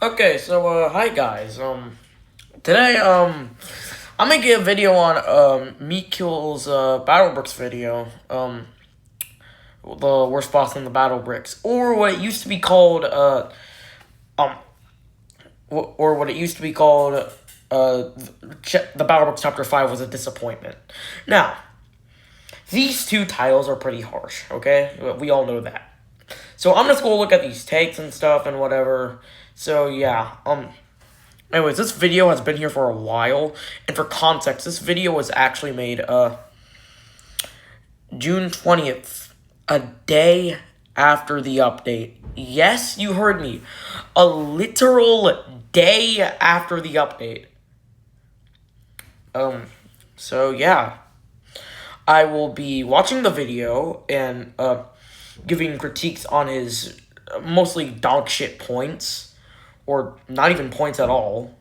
Okay, so hi guys. Today I'm gonna get a video on MEATKILL'S Battle Bricks video. The worst boss in the Battle Bricks, or what it used to be called. Um, or what it used to be called. The Battle Bricks Chapter 5 was a disappointment. Now, these two titles are pretty harsh. Okay, we all know that. So I'm just gonna look at these takes and stuff and whatever. So yeah, anyways, this video has been here for a while, and for context, this video was actually made June 20th, a day after the update. Yes, you heard me. A literal day after the update. So yeah. I will be watching the video and giving critiques on his mostly dog shit points, or not even points at all,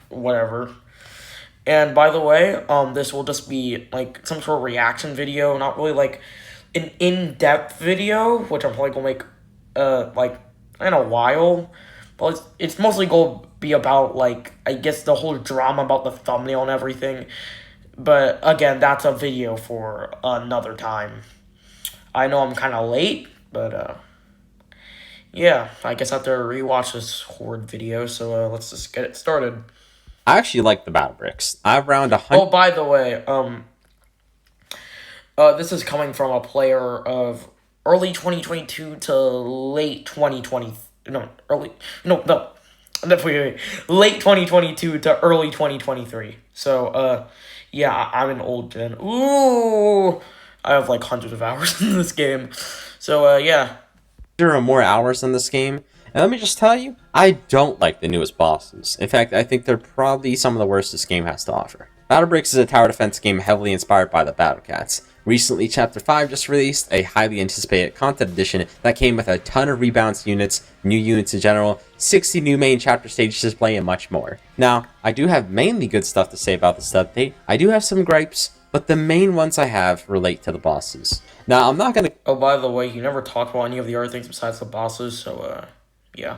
whatever. And by the way, this will just be like some sort of reaction video, not really like an in-depth video, which I'm probably gonna make like in a while. But it's mostly gonna be about like, I guess, the whole drama about the thumbnail and everything. But again, that's a video for another time. I know I'm kind of late, but yeah, I guess I have to rewatch this horde video. So let's just get it started. I actually like the battle bricks. I've round 100. Oh, by the way, this is coming from a player of early 2022 to late 2020. No, early. No, no. Wait. Late 2022 to early 2023. So, yeah, I'm an old gen. Ooh, I have like hundreds of hours in this game. So, yeah. There are more hours in this game, and let me just tell you, I don't like the newest bosses. In fact, I think they're probably some of the worst this game has to offer. Battle Bricks is a tower defense game heavily inspired by the Battle Cats. Recently, Chapter 5 just released a highly anticipated content edition that came with a ton of rebalance units, new units in general, 60 new main chapter stage display, and much more. Now, I do have mainly good stuff to say about this update. I do have some gripes, but the main ones I have relate to the bosses. Now, I'm not going to Oh, by the way, you never talked about any of the other things besides the bosses, so, yeah.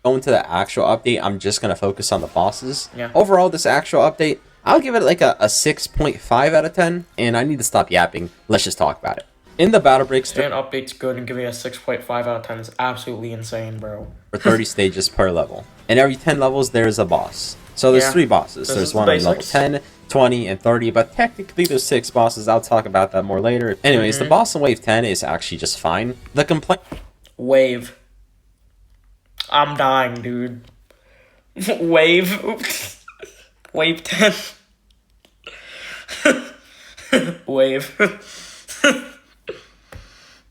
go into the actual update. I'm just going to focus on the bosses. Yeah. Overall, this actual update, I'll give it like a 6.5 out of 10, and I need to stop yapping. Let's just talk about it. In the Battle Breaks, Saying update's good and giving a 6.5 out of 10 is absolutely insane, bro. for 30 stages per level. And every 10 levels, there is a boss. So there's 3 bosses. This There's is one the on level basics. 10, 20, and 30, but technically there's 6 bosses. I'll talk about that more later. Anyways, the boss in Wave 10 is actually just fine. The complaint... Wave. I'm dying, dude. Wave. Oops. Wave 10. Wave.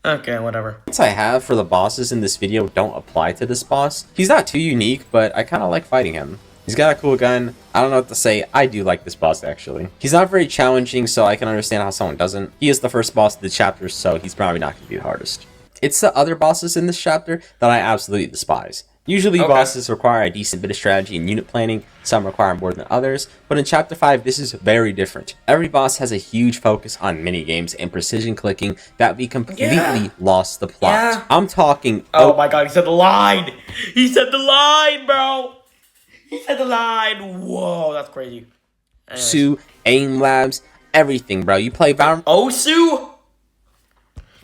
Okay, whatever. I have for the bosses in this video don't apply to this boss. He's not too unique, but I kind of like fighting him. He's got a cool gun. I don't know what to say. I do like this boss, actually. He's not very challenging, so I can understand how someone doesn't. He is the first boss of the chapter, so he's probably not going to be the hardest. It's the other bosses in this chapter that I absolutely despise. Usually bosses require a decent bit of strategy and unit planning, some require more than others, but in Chapter 5 this is very different. Every boss has a huge focus on minigames and precision clicking that we completely lost the plot. Yeah. I'm talking... Oh my god, he said the line! He said the line, bro! He said the line! Whoa, that's crazy. Anyways. Osu, aim labs, everything, bro. You play Valorant... Osu?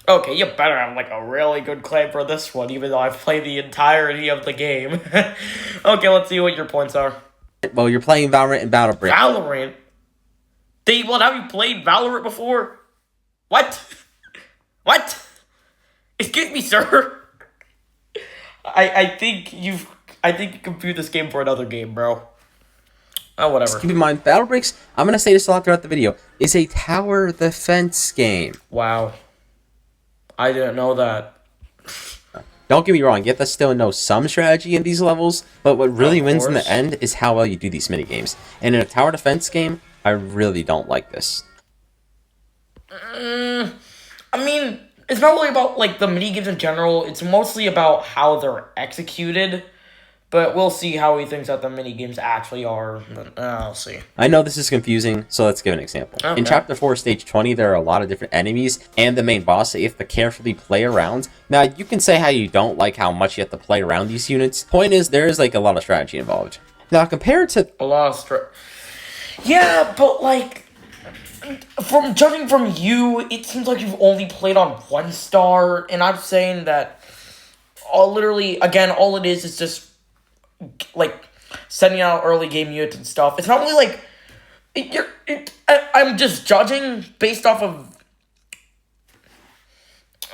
Okay, you better have like a really good claim for this one, even though I've played the entirety of the game. Okay, let's see what your points are. Well, you're playing Valorant and Battle Bricks. Valorant? What, have you played Valorant before? What? What? Excuse me, sir. I think you confused this game for another game, bro. Oh, whatever. Keep in mind, Battle Bricks, I'm going to say this a lot throughout the video, is a tower defense game. Wow. I didn't know that. Don't get me wrong, you have to still know some strategy in these levels, but what really wins in the end is how well you do these minigames. And in a tower defense game, I really don't like this. I mean, it's not really about like the minigames in general. It's mostly about how they're executed. But we'll see how he thinks that the mini games actually are. I'll see. I know this is confusing, so let's give an example. Okay. In Chapter 4, Stage 20, there are a lot of different enemies and the main boss that you have to carefully play around. Now, you can say how you don't like how much you have to play around these units. Point is, there is like a lot of strategy involved. Now, compared to... A lot of yeah, but like... From judging from you, it seems like you've only played on 1 star, and I'm saying that literally, again, all it is just like sending out early game units and stuff. It's not really like I'm just judging based off of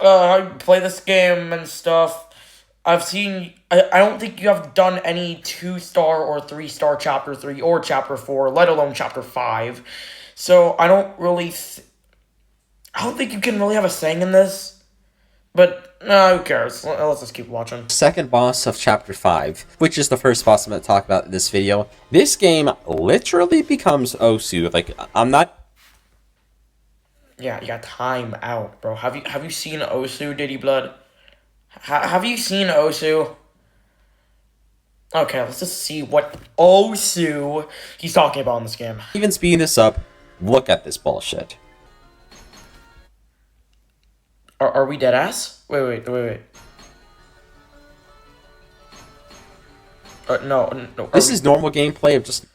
how you play this game and stuff. I've seen. I don't think you have done any 2-star or 3-star Chapter 3 or Chapter 4, let alone Chapter 5. So I don't really. I don't think you can really have a saying in this. But, no, who cares? Let's just keep watching. Second boss of Chapter 5, which is the first boss I'm going to talk about in this video. This game literally becomes Osu. Like, I'm not... Yeah, you got time out, bro. Have you seen Osu, Diddy Blood? Have you seen Osu? Okay, let's just see what Osu he's talking about in this game. Even speeding this up, look at this bullshit. Are we dead ass? Wait. No. This is normal gameplay of just...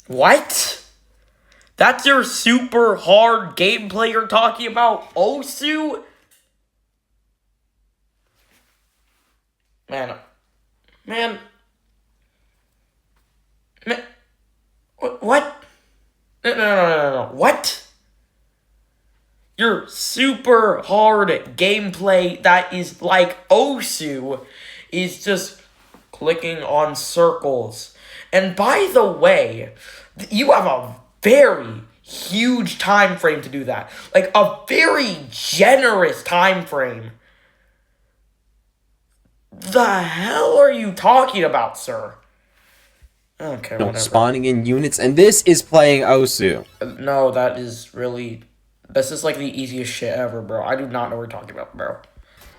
What? That's your super hard gameplay you're talking about? Osu? Man. What? No. What? Your super hard gameplay that is like Osu is just clicking on circles. And by the way, you have a very huge time frame to do that. Like a very generous time frame. The hell are you talking about, sir? Okay, whatever. Spawning in units, and this is playing Osu. No, that is really... This is like the easiest shit ever, bro. I do not know what you're talking about, bro.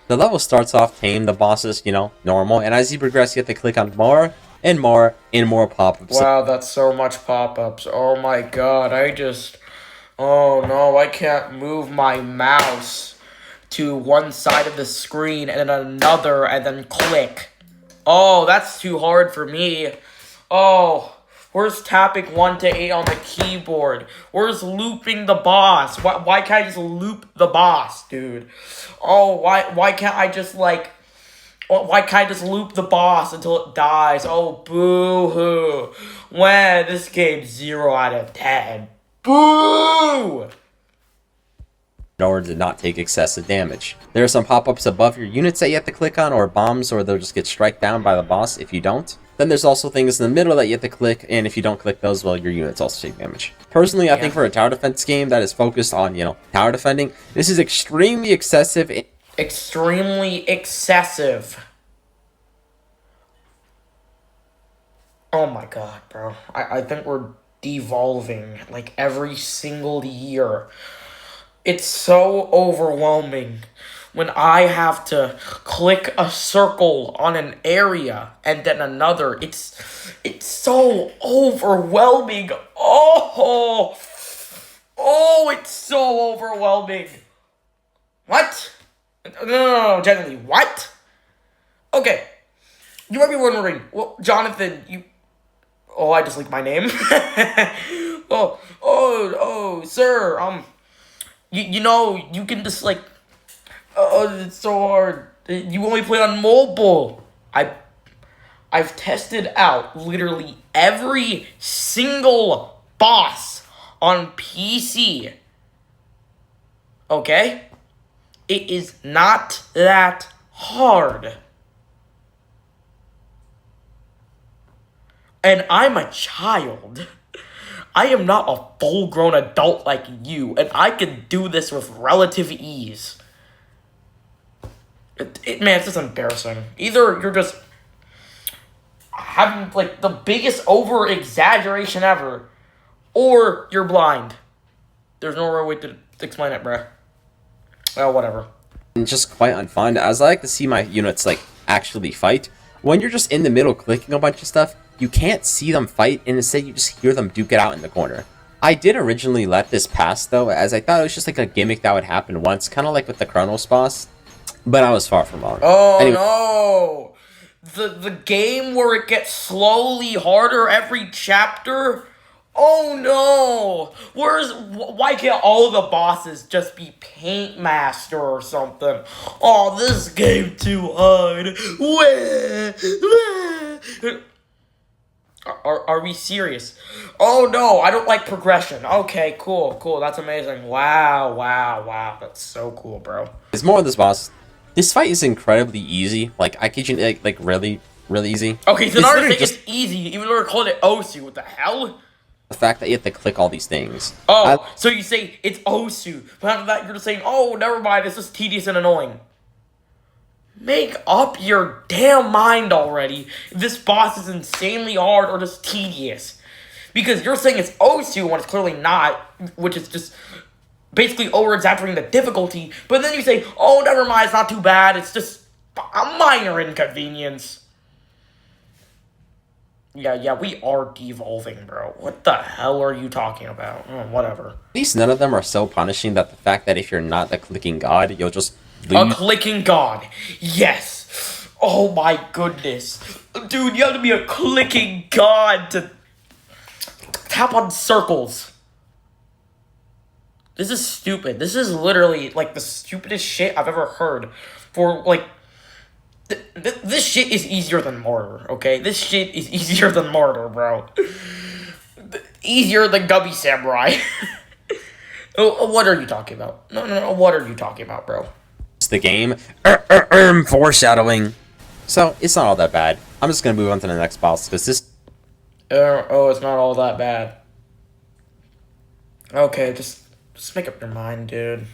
The level starts off tame, the bosses, normal, and as you progress, you have to click on more and more and more pop-ups. Wow, that's so much pop-ups. Oh my god, oh no, I can't move my mouse to one side of the screen and then another and then click. Oh, that's too hard for me. Oh... Where's tapping 1 to 8 on the keyboard? Where's looping the boss? Why can't I just loop the boss, dude? Oh, why can't I just why can't I just loop the boss until it dies? Oh, boo-hoo. When this game's 0 out of 10. Boo! In order to not take excessive damage. There are some pop-ups above your units that you have to click on, or bombs, or they'll just get struck down by the boss if you don't. Then there's also things in the middle that you have to click, and if you don't click those, well, your units also take damage. Personally, I think for a tower defense game that is focused on, tower defending, this is extremely excessive. Extremely excessive. Oh my god, bro. I think we're devolving, like, every single year. It's so overwhelming when I have to click a circle on an area and then another. It's so overwhelming. Oh, it's so overwhelming. What? No, generally, what? Okay, you might be wondering, well, Jonathan, oh, I just leaked my name. Sir, you can just, oh, it's so hard. You only play on mobile. I've tested out literally every single boss on PC. Okay? It is not that hard. And I'm a child. I am not a full-grown adult like you, and I can do this with relative ease. Man, it's just embarrassing. Either you're just having, the biggest over-exaggeration ever, or you're blind. There's no real way to explain it, bruh. Well, whatever. And just quite unfun, as I like to see my units, actually fight, When you're just in the middle clicking a bunch of stuff, you can't see them fight, and instead you just hear them duke it out in the corner. I did originally let this pass, though, as I thought it was just like a gimmick that would happen once, kind of like with the Chronos boss, but I was far from wrong. Oh, anyway. No! The game where it gets slowly harder every chapter? Oh no! Why can't all the bosses just be Paint Master or something? Oh, this game too hard. Are we serious? Oh no, I don't like progression. Okay, cool, that's amazing. Wow, that's so cool, bro. There's more of this boss. This fight is incredibly easy. Like, I kid you, like really easy. Okay, so now it's easy, even though we're calling it Osu. What the hell? The fact that you have to click all these things. Oh, so you say it's Osu, but after that you're just saying, oh, never mind, it's just tedious and annoying. Make up your damn mind already if this boss is insanely hard or just tedious. Because you're saying it's Osu when it's clearly not, which is just basically over-exaggerating the difficulty, but then you say, oh, never mind, it's not too bad, it's just a minor inconvenience. Yeah, we are devolving, bro. What the hell are you talking about? Oh, whatever. At least none of them are so punishing that the fact that if you're not the clicking god, you'll just lose. A clicking god. Yes. Oh my goodness. Dude, you have to be a clicking god to tap on circles. This is stupid. This is literally, like, the stupidest shit I've ever heard. For, like, this shit is easier than Mortar, okay? This shit is easier than Mortar, bro. Easier than Gubby Samurai. What are you talking about? No, what are you talking about, bro? It's the game. Foreshadowing. So, it's not all that bad. I'm just gonna move on to the next boss, because this... it's not all that bad. Okay, just make up your mind, dude.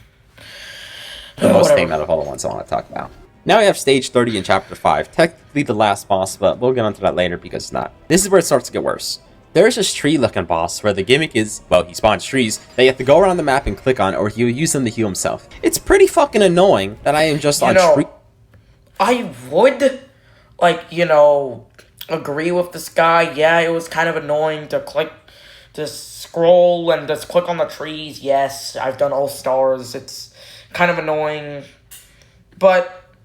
The most tame out of all the ones I want to talk about. Now we have stage 30 in chapter 5. Technically the last boss, but we'll get onto that later because it's not. This is where it starts to get worse. There's this tree-looking boss where the gimmick is, well, he spawns trees that you have to go around the map and click on, or he'll use them to heal himself. It's pretty fucking annoying that I am just on tree... I would, agree with this guy. Yeah, it was kind of annoying to scroll and just click on the trees. Yes, I've done all stars. It's kind of annoying. But,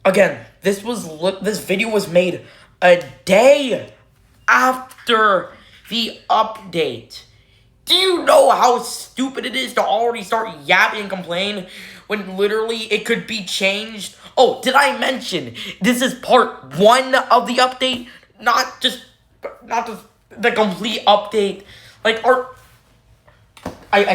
again, this video was made a day after the update. Do you know how stupid it is to already start yapping and complain when literally it could be changed? Oh, did I mention this is part 1 of the update? Not just the complete update. I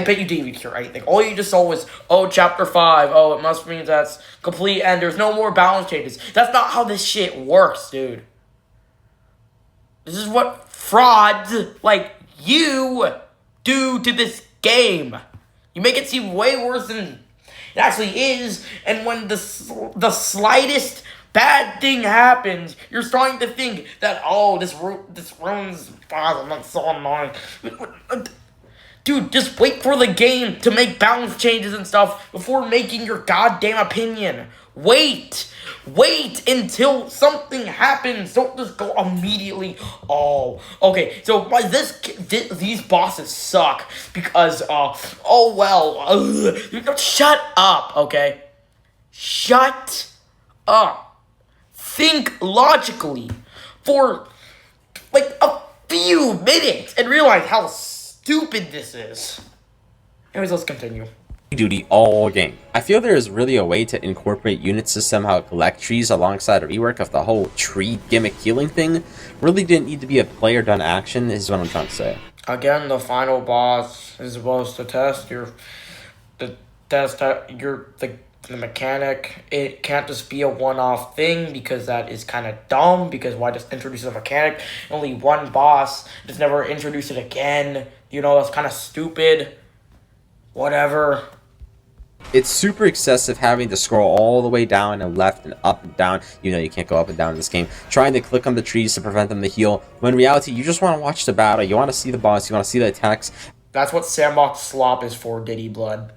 bet you didn't even hear anything. All you just saw was, oh, chapter 5. Oh, it must mean that's complete and there's no more balance changes. That's not how this shit works, dude. This is what frauds like you do to this game. You make it seem way worse than it actually is, and when the slightest bad thing happens, you're starting to think that, oh, this ruins that's so annoying. Dude, just wait for the game to make balance changes and stuff before making your goddamn opinion. Wait until something happens. Don't just go immediately. Oh, okay. So these bosses suck because shut up. Okay, shut up. Think logically for like a few minutes and realize how stupid this is. Anyways, let's continue. Duty all game. I feel there is really a way to incorporate units to somehow collect trees alongside a rework of the whole tree gimmick healing thing. Really didn't need to be a player done action is what I'm trying to say. Again, the final boss is supposed to test the mechanic. It can't just be a one-off thing because that is kind of dumb, because why just introduce a mechanic? Only one boss, just never introduce it again. You know, that's kind of stupid. Whatever. It's super excessive having to scroll all the way down and left and up and down. You know you can't go up and down in this game. Trying to click on the trees to prevent them to heal. When in reality, you just want to watch the battle. You want to see the boss. You want to see the attacks. That's what Sandbox Slop is for, Diddy Blood.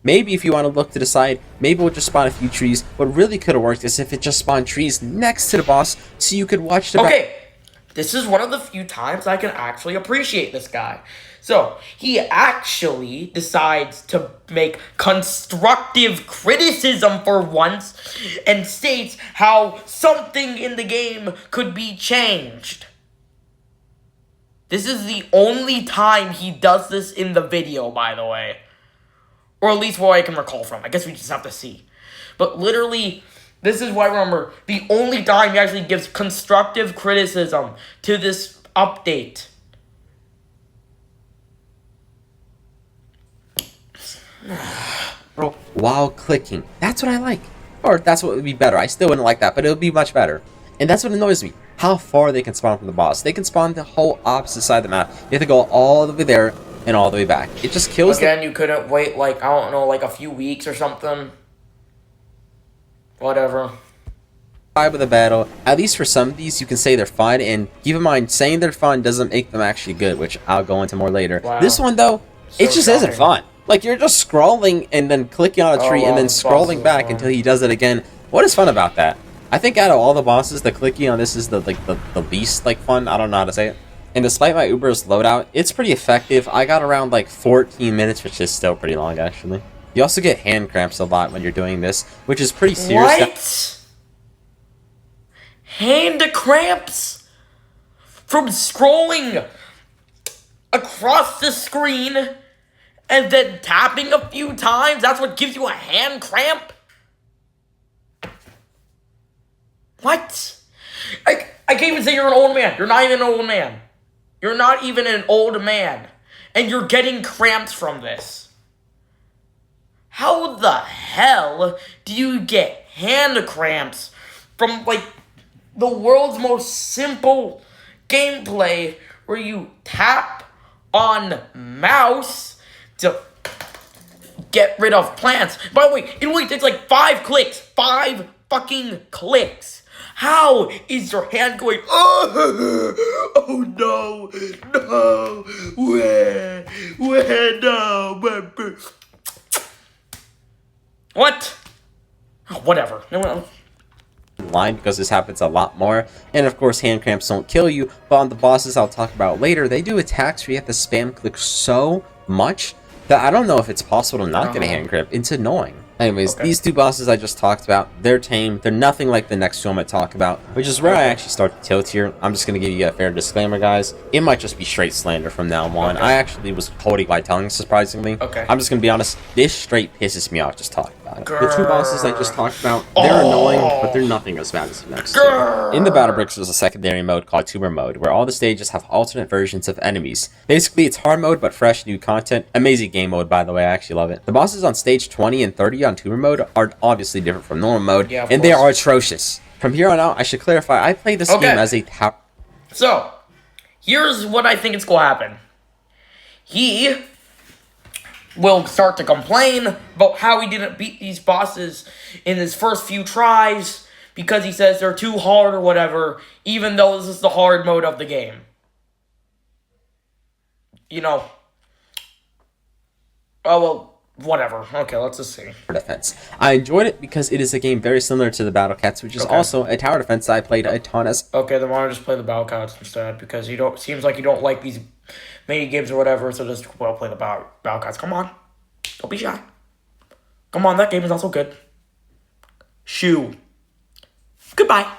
Maybe if you want to look to the side, maybe we'll just spawn a few trees. What really could have worked is if it just spawned trees next to the boss so you could watch the Okay, this is one of the few times I can actually appreciate this guy. So, he actually decides to make constructive criticism for once and states how something in the game could be changed. This is the only time he does this in the video, by the way. Or at least what I can recall from. I guess we just have to see. But literally, this is what I remember. The only time he actually gives constructive criticism to this update. Bro, while clicking. That's what I like. Or that's what would be better. I still wouldn't like that, but it would be much better. And that's what annoys me. How far they can spawn from the boss. They can spawn the whole opposite side of the map. You have to go all the way there and all the way back. It just kills Again, you couldn't wait, like, I don't know, like a few weeks or something. Whatever. vibe of the battle. At least for some of these, you can say they're fun. And keep in mind, saying they're fun doesn't make them actually good, which I'll go into more later. Wow. This one, though, it just isn't fun. Like, you're just scrolling and then clicking on a tree and then scrolling back until he does it again. What is fun about that? I think out of all the bosses, the clicking on this is the least fun. I don't know how to say it. And despite my Uber's loadout, it's pretty effective. I got around 14 minutes, which is still pretty long actually. You also get hand cramps a lot when you're doing this, which is pretty serious. What? Hand cramps? From scrolling across the screen and then tapping a few times? That's what gives you a hand cramp? What? I can't even say you're an old man. You're not even an old man. You're not even an old man. And you're getting cramps from this. How the hell do you get hand cramps from, the world's most simple gameplay where you tap on mouse to get rid of plants? By the way, it only takes 5 clicks. 5 fucking clicks. How is your hand going? Oh no, no, where, no, what? Oh, whatever. Line because this happens a lot more, and of course hand cramps don't kill you, but on the bosses I'll talk about later, they do attacks where you have to spam click so much that I don't know if it's possible to not get a hand cramp. It's annoying. Anyways, these two bosses I just talked about, they're tame. They're nothing like the next two I'm going to talk about, which is where I actually start to tilt here. I'm just going to give you a fair disclaimer, guys. It might just be straight slander from now on. I actually was holding my tongue, surprisingly. I'm just going to be honest. This straight pisses me off just talking about it. The two bosses I just talked about, they're annoying, but they're nothing as bad as the next two. In the Battle Bricks, there's a secondary mode called Tuber Mode, where all the stages have alternate versions of enemies. Basically, it's hard mode, but fresh new content. Amazing game mode, by the way. I actually love it. The bosses on stage 20 and 30 on Tuber Mode are obviously different from normal mode, and they are atrocious. From here on out, I should clarify, I played this game as a So, here's what I think is going to happen. He will start to complain about how he didn't beat these bosses in his first few tries because he says they're too hard or whatever, even though this is the hard mode of the game. You know. Oh, well. Whatever. Okay, let's just see. Defense. I enjoyed it because it is a game very similar to the Battle Cats, which is also a tower defense that I played a ton as. Okay, then why don't I just play the Battle Cats instead? Because seems like you don't like these mini games or whatever, so just play the Battle Cats. Come on. Don't be shy. Come on, that game is also good. Shoo. Goodbye.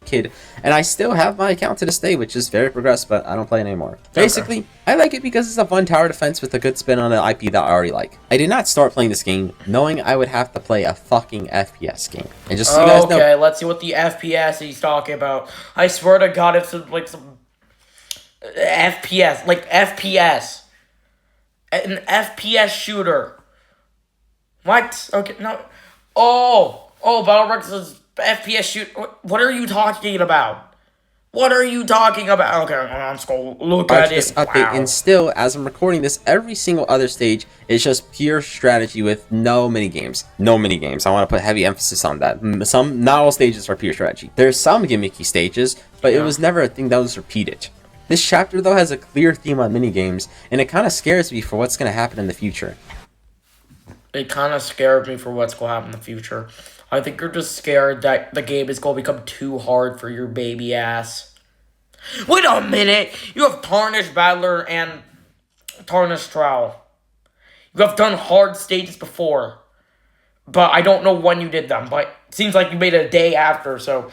Kid, and I still have my account to this day, which is very progressed, but I don't play it anymore. Basically, I like it because it's a fun tower defense with a good spin on an IP that I already like. I did not start playing this game knowing I would have to play a fucking FPS game. And just so you guys know. Okay, let's see what the FPS he's talking about. I swear to God, it's some FPS, FPS. An FPS shooter. What? Okay, no. Oh, Battlebricks is FPS shoot. What are you talking about? What are you talking about? Okay, let's go look at it. Update, and still, as I'm recording this, every single other stage is just pure strategy with no mini games. No mini games. I want to put heavy emphasis on that. Not all stages are pure strategy. There's some gimmicky stages, but it was never a thing that was repeated. This chapter, though, has a clear theme on mini games, and it kind of scares me for what's going to happen in the future. It kind of scared me for what's going to happen in the future. I think you're just scared that the game is going to become too hard for your baby ass. Wait a minute! You have Tarnished Battler and Tarnished Trowel. You have done hard stages before. But I don't know when you did them. But it seems like you made it a day after, so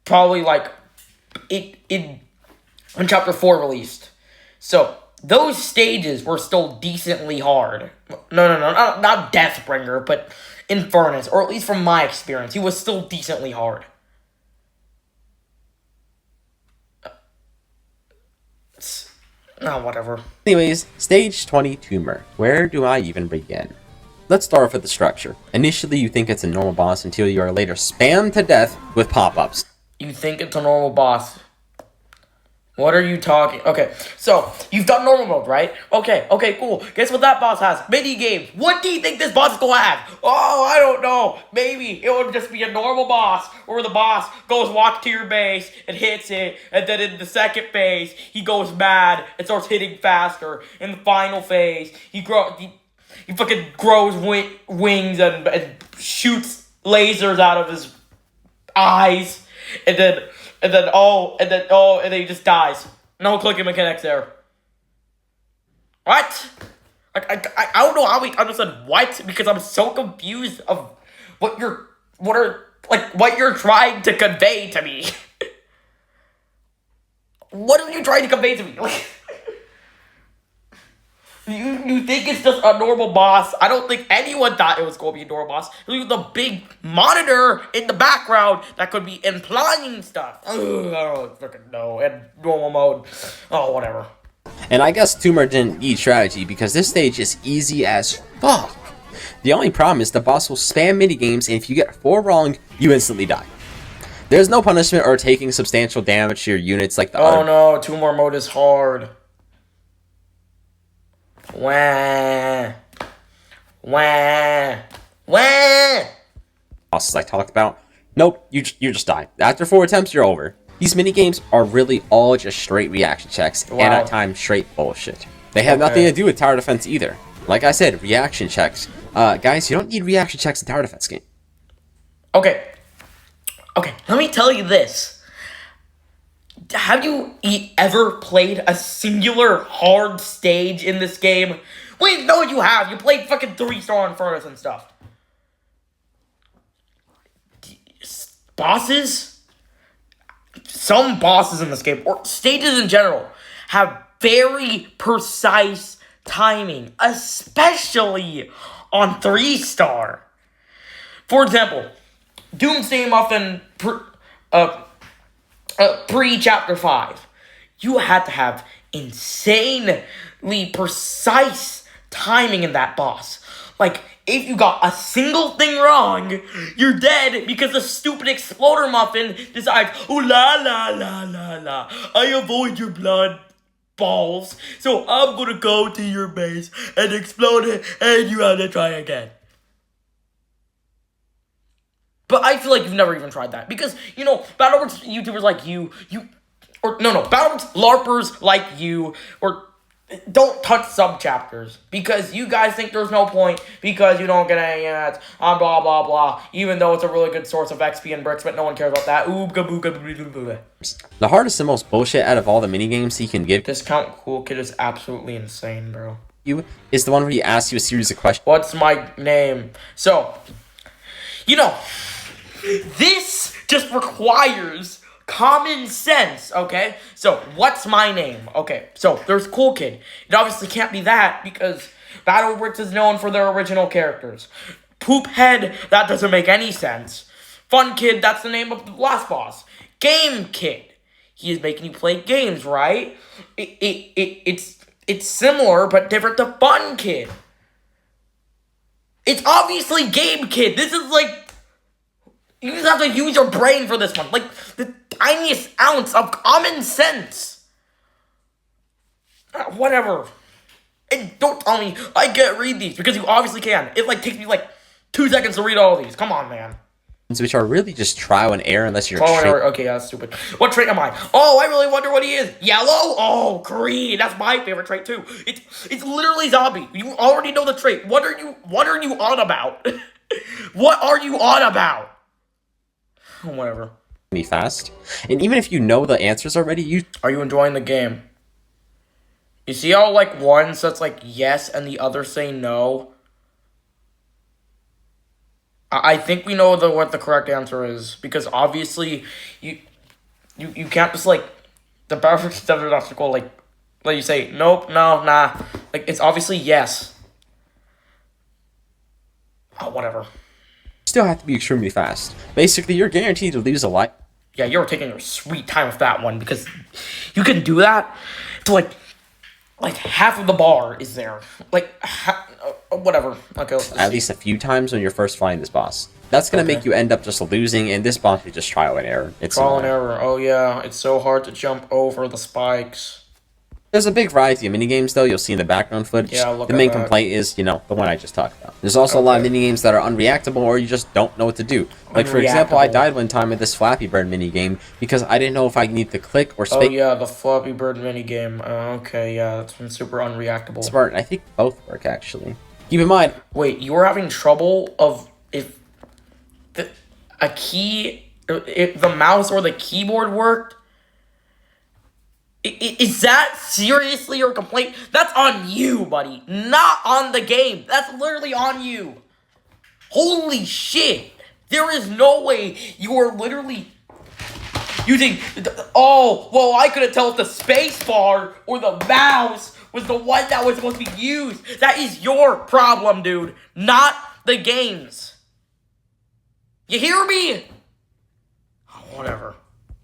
probably like when Chapter 4 released. So those stages were still decently hard. No, not Deathbringer, but Infernus, or at least from my experience, he was still decently hard. Whatever. Anyways, stage 20 tumor. Where do I even begin? Let's start off with the structure. Initially, you think it's a normal boss until you are later spammed to death with pop-ups. You think it's a normal boss. What are you talking? Okay, so you've done normal mode, right? Okay, cool. Guess what that boss has? Mini games. What do you think this boss is gonna have? Oh, I don't know. Maybe it would just be a normal boss, where the boss goes walk to your base and hits it, and then in the second phase he goes mad and starts hitting faster. In the final phase, he fucking grows wings and shoots lasers out of his eyes, and then he just dies. No clicking mechanics there. What? I don't know how we understood what, because I'm so confused of what you're trying to convey to me. What are you trying to convey to me? You think it's just a normal boss? I don't think anyone thought it was going to be a normal boss. It was the big monitor in the background that could be implying stuff. Ugh, I don't freaking know. And normal mode. Oh, whatever. And I guess Tumor didn't need strategy because this stage is easy as fuck. The only problem is the boss will spam minigames, and if you get 4 wrong, you instantly die. There's no punishment or taking substantial damage to your units like the other. Oh no, Tumor mode is hard. Wah. Bosses I talked about. Nope, you just die. After 4 attempts, you're over. These minigames are really all just straight reaction checks, and at times straight bullshit. They have nothing to do with tower defense either. Like I said, reaction checks. Guys, you don't need reaction checks in tower defense game. Okay, let me tell you this. Have you ever played a singular hard stage in this game? Wait, no, you have. You played fucking 3-star Infernus and stuff. Bosses? Some bosses in this game, or stages in general, have very precise timing, especially on 3-star. For example, Doomsday Muffin pre-Chapter 5, you had to have insanely precise timing in that boss. Like, if you got a single thing wrong, you're dead because the stupid Exploder Muffin decides, oh la la la la la, I avoid your blood balls, so I'm gonna go to your base and explode it, and you have to try again. But I feel like you've never even tried that. Because, Battleworks YouTubers like Battleworks LARPers like you, or don't touch sub-chapters. Because you guys think there's no point, because you don't get any ads, blah, blah, blah. Even though it's a really good source of XP and bricks, but no one cares about that. The hardest and most bullshit out of all the minigames he can give Discount Cool Kid is absolutely insane, bro. You is the one where he asks you a series of questions. What's my name? So, this just requires common sense, okay? So, what's my name? Okay, so there's Cool Kid. It obviously can't be that because Battleworks is known for their original characters. Poop Head, that doesn't make any sense. Fun Kid, that's the name of the last boss. Game Kid, he is making you play games, right? It's similar but different to Fun Kid. It's obviously Game Kid. This is like, you just have to use your brain for this one. Like, the tiniest ounce of common sense. Whatever. And don't tell me I can't read these, because you obviously can. It, takes me, 2 seconds to read all of these. Come on, man. which are really just trial and error unless you're Trial and error. Okay, that's stupid. What trait am I? Oh, I really wonder what he is. Yellow? Oh, green. That's my favorite trait too. It's literally zombie. You already know the trait. What are you on about? What are you on about? Whatever. Me fast. And even if you know the answers already, Are you enjoying the game? You see how like one says like yes and the other say no? I think we know what the correct answer is, because obviously you can't just like the perfect standard obstacle like you say nope, no, nah. Like it's obviously yes. Oh, whatever. still have to be extremely fast. Basically, you're guaranteed to lose a lot. Yeah, you're taking your sweet time with that one, because you can do that to like half of the bar is there. Like whatever. Okay. At least a few times when you're first fighting this boss. That's gonna make you end up just losing, and this boss is just trial and error. It's trial and error. Oh yeah, it's so hard to jump over the spikes. There's a big variety of minigames, though. You'll see in the background footage. Yeah, look the main at that. complaint is, the one I just talked about. There's also a lot of minigames that are unreactable, or you just don't know what to do. Like, for example, I died one time at this Flappy Bird minigame because I didn't know if I need to click or space. Oh yeah, the Flappy Bird minigame. Okay, yeah, that's been super unreactable. Smart. I think both work, actually. Keep in mind... Wait, you were having trouble of if the mouse or the keyboard worked? Is that seriously your complaint? That's on you, buddy. Not on the game. That's literally on you. Holy shit. There is no way you are literally using... Oh, well, I couldn't tell if the space bar or the mouse was the one that was supposed to be used. That is your problem, dude. Not the game's. You hear me? Whatever.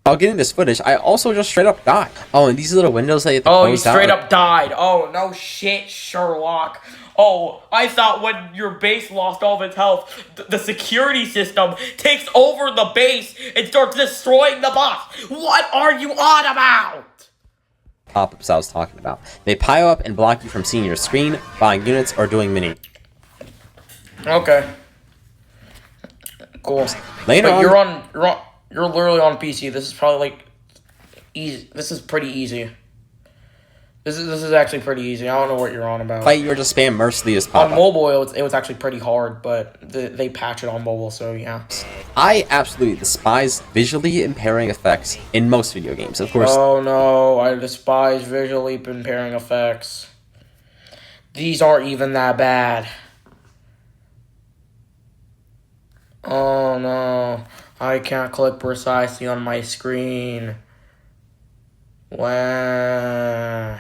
While getting this footage, I also just straight up died. Oh, and these little windows that you have to close you straight up died. Oh, no shit, Sherlock. Oh, I thought when your base lost all of its health, the security system takes over the base and starts destroying the boss. What are you on about? Pop-ups I was talking about. They pile up and block you from seeing your screen, buying units, or doing mini. Okay. Cool. Later on, you're literally on PC. This is probably like easy. This is pretty easy. This is actually pretty easy. I don't know what you're on about. Fight you or just spam merciless pop-up. On mobile, it was actually pretty hard, but they patch it on mobile, so yeah. I absolutely despise visually impairing effects in most video games, of course. Oh no, I despise visually impairing effects. These aren't even that bad. Oh no, I can't click precisely on my screen. Wow.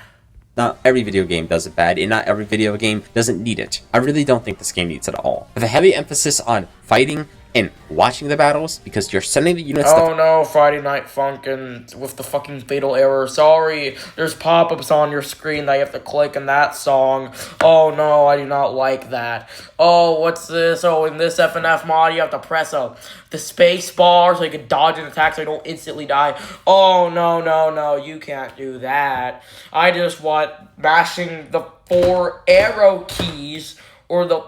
Not every video game does it bad, and not every video game doesn't need it. I really don't think this game needs it at all. With a heavy emphasis on fighting and watching the battles, because you're sending the units... Oh no, Friday Night Funkin' with the fucking fatal error. Sorry, there's pop-ups on your screen that you have to click in that song. Oh no, I do not like that. Oh, what's this? Oh, in this FNF mod, you have to press the space bar so you can dodge an attack so you don't instantly die. Oh no, you can't do that. I just want mashing the 4 arrow keys or the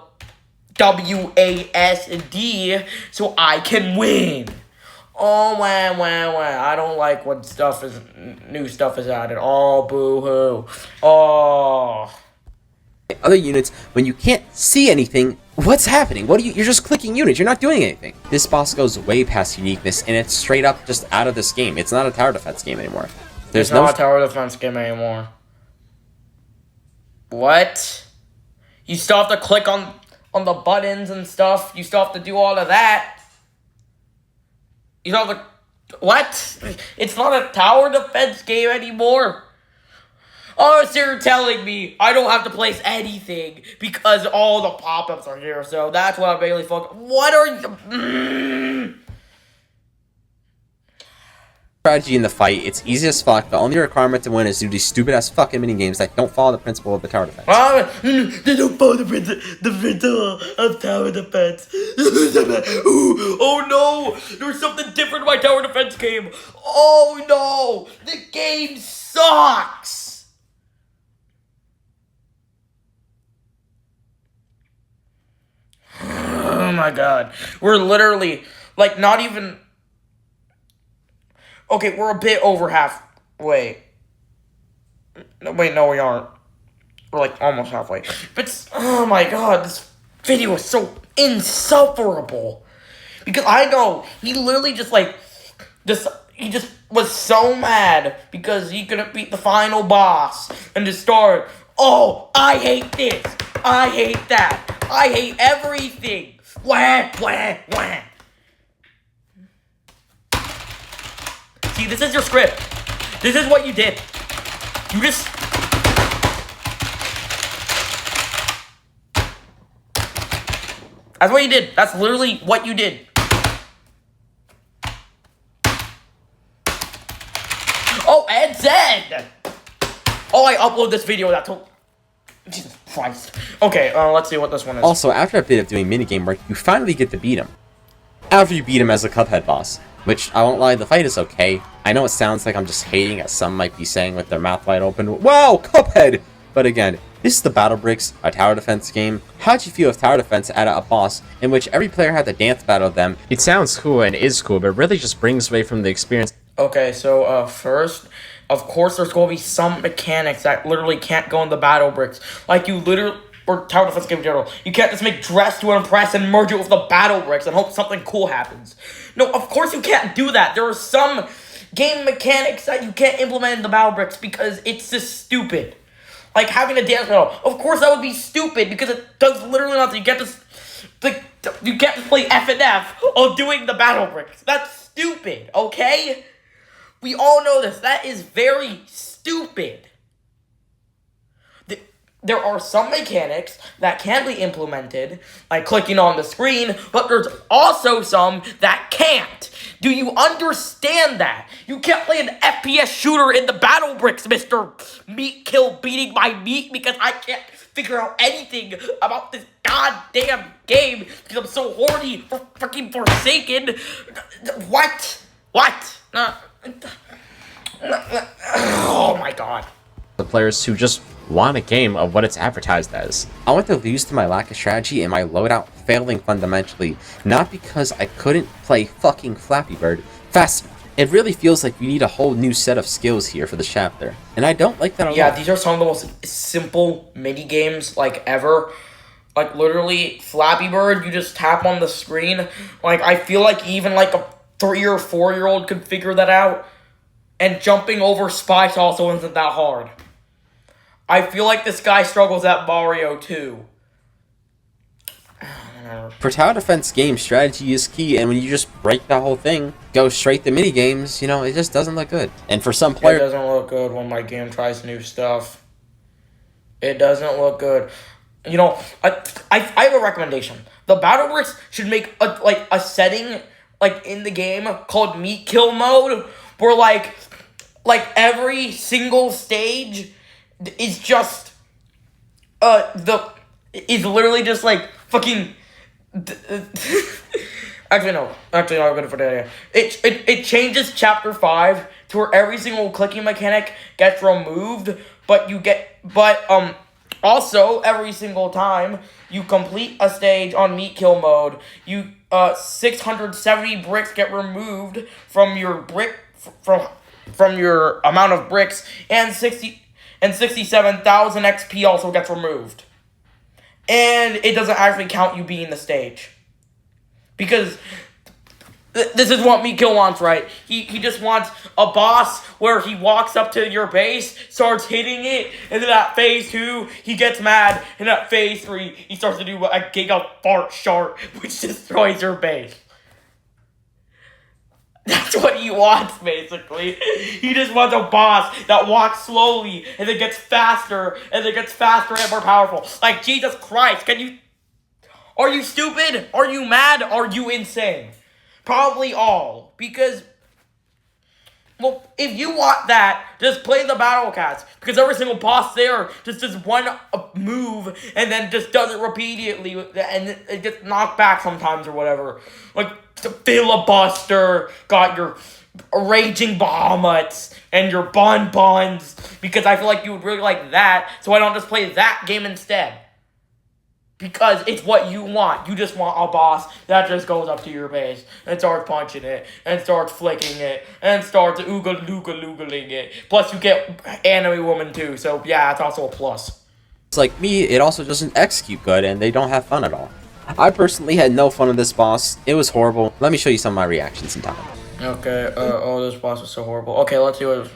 WASD so I can win. Oh, wow. I don't like when new stuff is added. Oh, boo-hoo. Oh. Other units, when you can't see anything, what's happening? You're just clicking units, you're not doing anything. This boss goes way past uniqueness, and it's straight up just out of this game. It's not a tower defense game anymore. It's not a tower defense game anymore. What? You still have to click on the buttons and stuff. You still have to do all of that. You don't have to... What? It's not a tower defense game anymore. Oh, so you're telling me I don't have to place anything because all the pop-ups are here. So that's what I'm mainly focused. What are you... Strategy in the fight, it's easy as fuck. The only requirement to win is to do these stupid-ass fucking minigames that don't follow the principle of the tower defense. They don't follow the principle of tower defense. Oh no! There's something different in my tower defense game. Oh no! The game sucks! Oh my god. We're literally... Like, not even... Okay, we're a bit over halfway. Wait, no, we aren't. We're, like, almost halfway. But, oh my god, this video is so insufferable. Because I know, he literally just, like... He just was so mad because he couldn't beat the final boss. And just started, oh, I hate this. I hate that. I hate everything. Wah, wah, wah. See, this is your script. This is what you did. You just... That's what you did. That's literally what you did. Oh, and Zed! Oh, I upload this video that told... Jesus Christ. Okay, let's see what this one is. Also, after a bit of doing minigame work, you finally get to beat him. After you beat him as a Cuphead boss. Which, I won't lie, the fight is okay. I know it sounds like I'm just hating, as some might be saying with their mouth wide open, wow, Cuphead! But again, this is the Battle Bricks, a tower defense game. How'd you feel if tower defense added a boss in which every player had to dance battle them? It sounds cool and is cool, but really just brings away from the experience. Okay, so, first, of course there's going to be some mechanics that literally can't go in the Battle Bricks. Like, you literally... Or tower defense game in general. You can't just make dress to impress and merge it with the Battle Bricks and hope something cool happens. No, of course you can't do that. There are some game mechanics that you can't implement in the Battle Bricks because it's just stupid. Like having a dance battle. Of course that would be stupid because it does literally nothing. You can't just play F and F while doing the Battle Bricks. That's stupid, okay? We all know this. That is very stupid. There are some mechanics that can be implemented, like clicking on the screen, but there's also some that can't. Do you understand that? You can't play an FPS shooter in the Battle Bricks, Mr. Meat Kill beating my meat, because I can't figure out anything about this goddamn game because I'm so horny for freaking Forsaken. What? Oh my god. The players who just want a game of what it's advertised as. I want to lose to my lack of strategy and my loadout failing fundamentally, not because I couldn't play fucking Flappy Bird faster. It really feels like you need a whole new set of skills here for the chapter, and I don't like that a lot. Yeah, these are some of the most simple mini games like ever. Like literally, Flappy Bird, you just tap on the screen. Like I feel like even like a 3 or 4-year-old could figure that out. And jumping over spikes also isn't that hard. I feel like this guy struggles at Mario too. For tower defense games, strategy is key, and when you just break the whole thing, go straight to mini games, you know, it just doesn't look good. And for some It players, doesn't look good when my game tries new stuff. It doesn't look good. You know, I have a recommendation. The Battle Bricks should make a setting like in the game called Meat Kill mode, where like every single stage is just is literally just like fucking actually no I'm gonna put it it changes chapter 5 to where every single clicking mechanic gets removed, but also every single time you complete a stage on Meat Kill mode, you 670 bricks get removed from your from your amount of bricks, and 67,000 XP also gets removed. And it doesn't actually count you being the stage. Because this is what Meat Kill wants, right? He just wants a boss where he walks up to your base, starts hitting it, and then at phase 2, he gets mad, and at phase 3, he starts to do a giga fart shart, which destroys your base. That's what he wants, basically. He just wants a boss that walks slowly, and then gets faster, and then gets faster and more powerful. Like, Jesus Christ, are you stupid? Are you mad? Are you insane? Probably all. Because, well, if you want that, just play the Battle Cats. Because every single boss there just does one move, and then just does it repeatedly, and it gets knocked back sometimes or whatever. Like, the filibuster, got your raging Bahamut's, and your bonbons, because I feel like you would really like that, so I don't just play that game instead. Because it's what you want. You just want a boss that just goes up to your base and starts punching it and starts flicking it and starts ooga-looga-loogaling it. Plus, you get anime woman too, so yeah, it's also a plus. It's like me, it also doesn't execute good, and they don't have fun at all. I personally had no fun with this boss. It was horrible. Let me show you some of my reactions in time. Okay, this boss was so horrible. Okay, let's see what...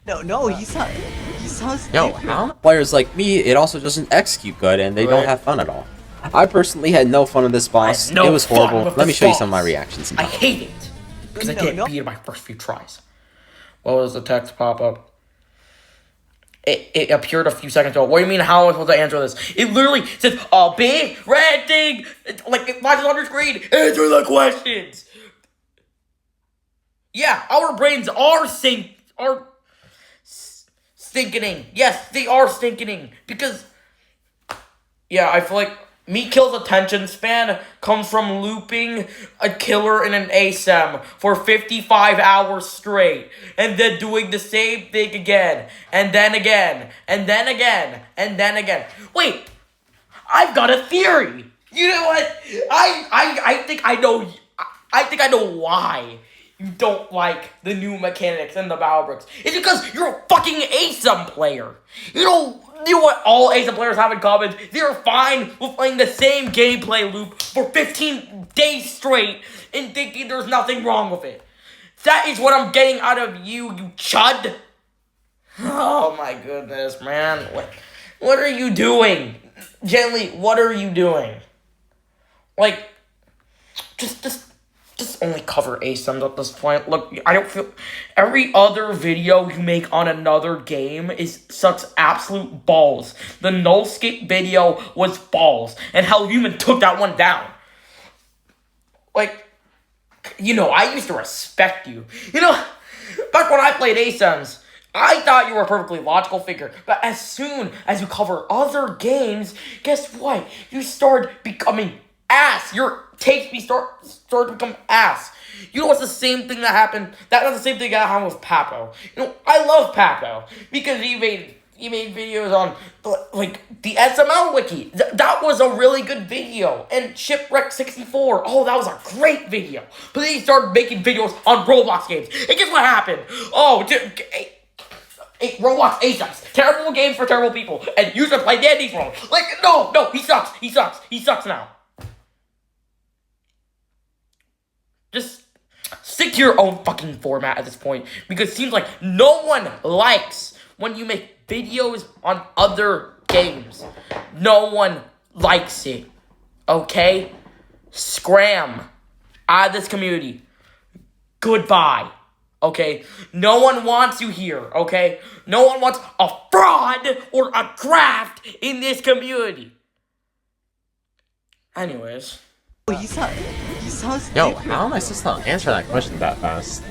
No, he sounds Yo, stupid. how? Players like me, it also doesn't execute good, and they don't have fun at all. I personally had no fun with this boss. I had no It was fun horrible. with Let me this show you boss. some of my reactions in I time. hate it. Because I didn't beat it my first few tries. What was the text pop-up? It appeared a few seconds ago. What do you mean, how am I supposed to answer this? It literally says, big ranting! Like, it flashes on your screen. Answer the questions! Yeah, our brains are stinking. Yes, they are stinking. Because, yeah, I feel like MEATKILL'S attention span comes from looping a killer in an ASM for 55 hours straight, and then doing the same thing again, and then again, and then again, and then again. Wait, I've got a theory. You know what? I think I know. I think I know why you don't like the new mechanics and the battle bricks. It's because you're a fucking ASM player. You know what all ASM players have in common? They're fine with playing the same gameplay loop for 15 days straight and thinking there's nothing wrong with it. That is what I'm getting out of you chud. Oh my goodness, man. What are you doing? Gently, what are you doing? Like, just only cover ASMs at this point. Look, I don't feel... Every other video you make on another game is such absolute balls. The no skip video was balls. And hell, you even took that one down. Like, you know, I used to respect you. You know, back when I played ASMs, I thought you were a perfectly logical figure. But as soon as you cover other games, guess what? You start becoming ass. Your takes start to become ass. You know what's the same thing that happened? That was the same thing that happened with Papo. You know, I love Papo because he made videos on like the SML wiki. That was a really good video. And Shipwreck 64. Oh, that was a great video. But then he started making videos on Roblox games. And guess what happened? Oh, Roblox ASAPs. Terrible games for terrible people. And you should play Dandy's World. Like, no, he sucks. He sucks now. Just stick to your own fucking format at this point. Because it seems like no one likes when you make videos on other games. No one likes it. Okay? Scram. Out of this community. Goodbye. Okay? No one wants you here. Okay? No one wants a fraud or a graft in this community. Anyways. He sounds stupid. Yo, how am I supposed to answer that question that fast?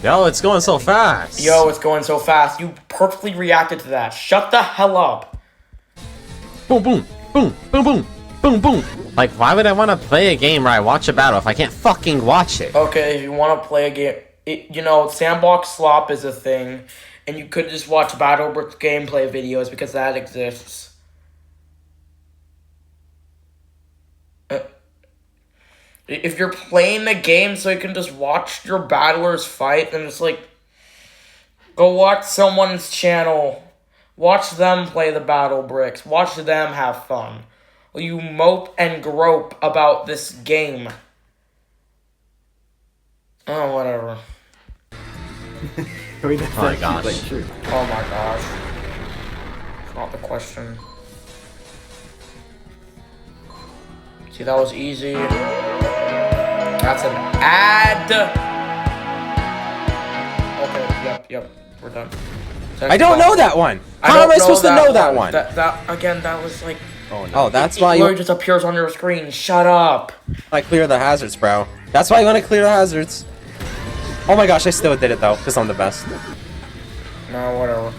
Yo, it's going so fast. Yo, it's going so fast. You perfectly reacted to that. Shut the hell up. Boom, boom, boom, boom, boom, boom, boom. Like, why would I want to play a game where I watch a battle if I can't fucking watch it? Okay, if you want to play a game, you know, sandbox slop is a thing, and you could just watch Battlebrick gameplay videos because that exists. If you're playing the game so you can just watch your battlers fight, then it's like, go watch someone's channel. Watch them play the battle bricks. Watch them have fun. Will you mope and grope about this game? Oh, whatever. I mean, that's Oh my actually, gosh. like, true. Oh my gosh. It's not the question. See, that was easy. That's an ad. Okay, yep, we're done. I don't know that one! I How don't am I supposed to know that one? That was like... Oh, that's why It you literally just appears on your screen. Shut up. want to clear the hazards, bro. That's why you want to clear the hazards. Oh my gosh, I still did it though, because I'm the best. No, whatever.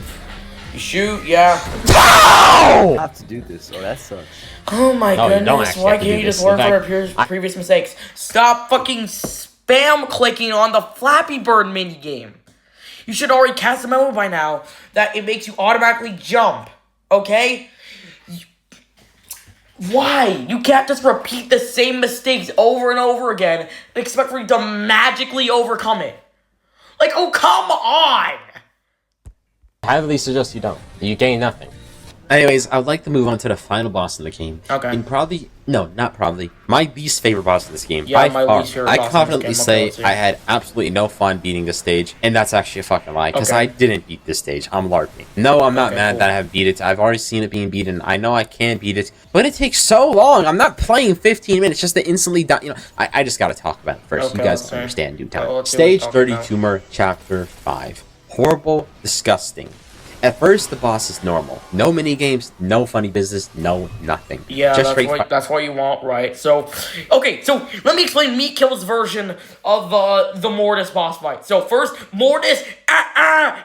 You shoot, yeah. I have to do this, so that sucks. Oh my No, you don't goodness, actually why have to can't do you just this. learn In from fact, your previous mistakes? Stop fucking spam clicking on the Flappy Bird minigame. You should already cast a memo by now that it makes you automatically jump, okay? Why? You can't just repeat the same mistakes over and over again and expect for you to magically overcome it. Like, oh, come on! I highly suggest you don't. You gain nothing. Anyways, I would like to move on to the final boss in the game. Okay. And probably, no, not probably, my least favorite boss in this game. Yeah, By my far. least favorite I boss in confidently this game, say okay, I had absolutely no fun beating this stage, and that's actually a fucking lie, because Okay. I didn't beat this stage. I'm LARPing. No, I'm not Okay, mad cool. that I have beat it. I've already seen it being beaten. I know I can beat it, but it takes so long. I'm not playing 15 minutes just to instantly die. You know, I just gotta talk about it first. Okay, You guys let's see. understand due time. Let's see what we're Stage talking 30 about. Tumor, Chapter 5. Horrible, disgusting. At first, the boss is normal. No mini games, no funny business, no nothing. Yeah, Just straight that's what you want, right? So, okay, so let me explain MEATKILL'S version of the Mortis boss fight. So first, Mortis,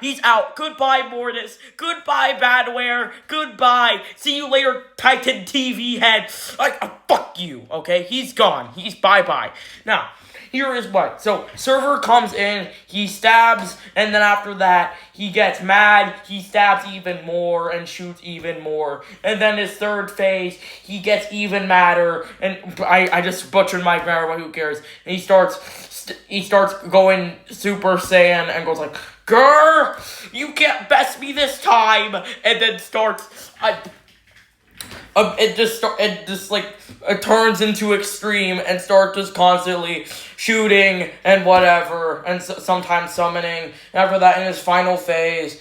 he's out. Goodbye, Mortis. Goodbye, Badware. Goodbye. See you later, Titan TV head. Like, fuck you, okay? He's gone. He's bye-bye. Now, here is what. So, server comes in, he stabs, and then after that, he gets mad, he stabs even more, and shoots even more. And then his third phase, he gets even madder, and I just butchered my grammar, but who cares? And he starts going Super Saiyan, and goes like, "Grr, you can't best me this time!" And then starts, it turns into extreme and starts just constantly shooting and whatever, and sometimes summoning. And after that, in his final phase,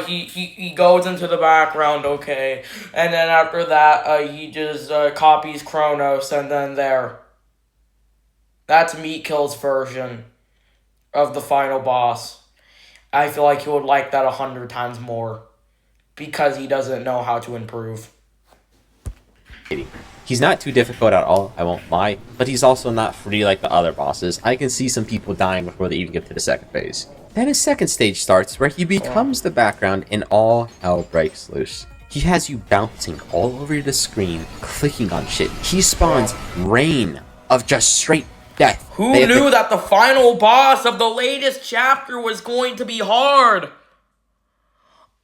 he goes into the background, okay, and then after that, he just copies Kronos, and then there. That's MEATKILL'S version of the final boss. I feel like he would like that 100 times more because he doesn't know how to improve. He's not too difficult at all, I won't lie, but he's also not free like the other bosses. I can see some people dying before they even get to the second phase. Then his second stage starts, where he becomes the background and all hell breaks loose. He has you bouncing all over the screen, clicking on shit. He spawns rain of just straight death. Who knew that the final boss of the latest chapter was going to be hard?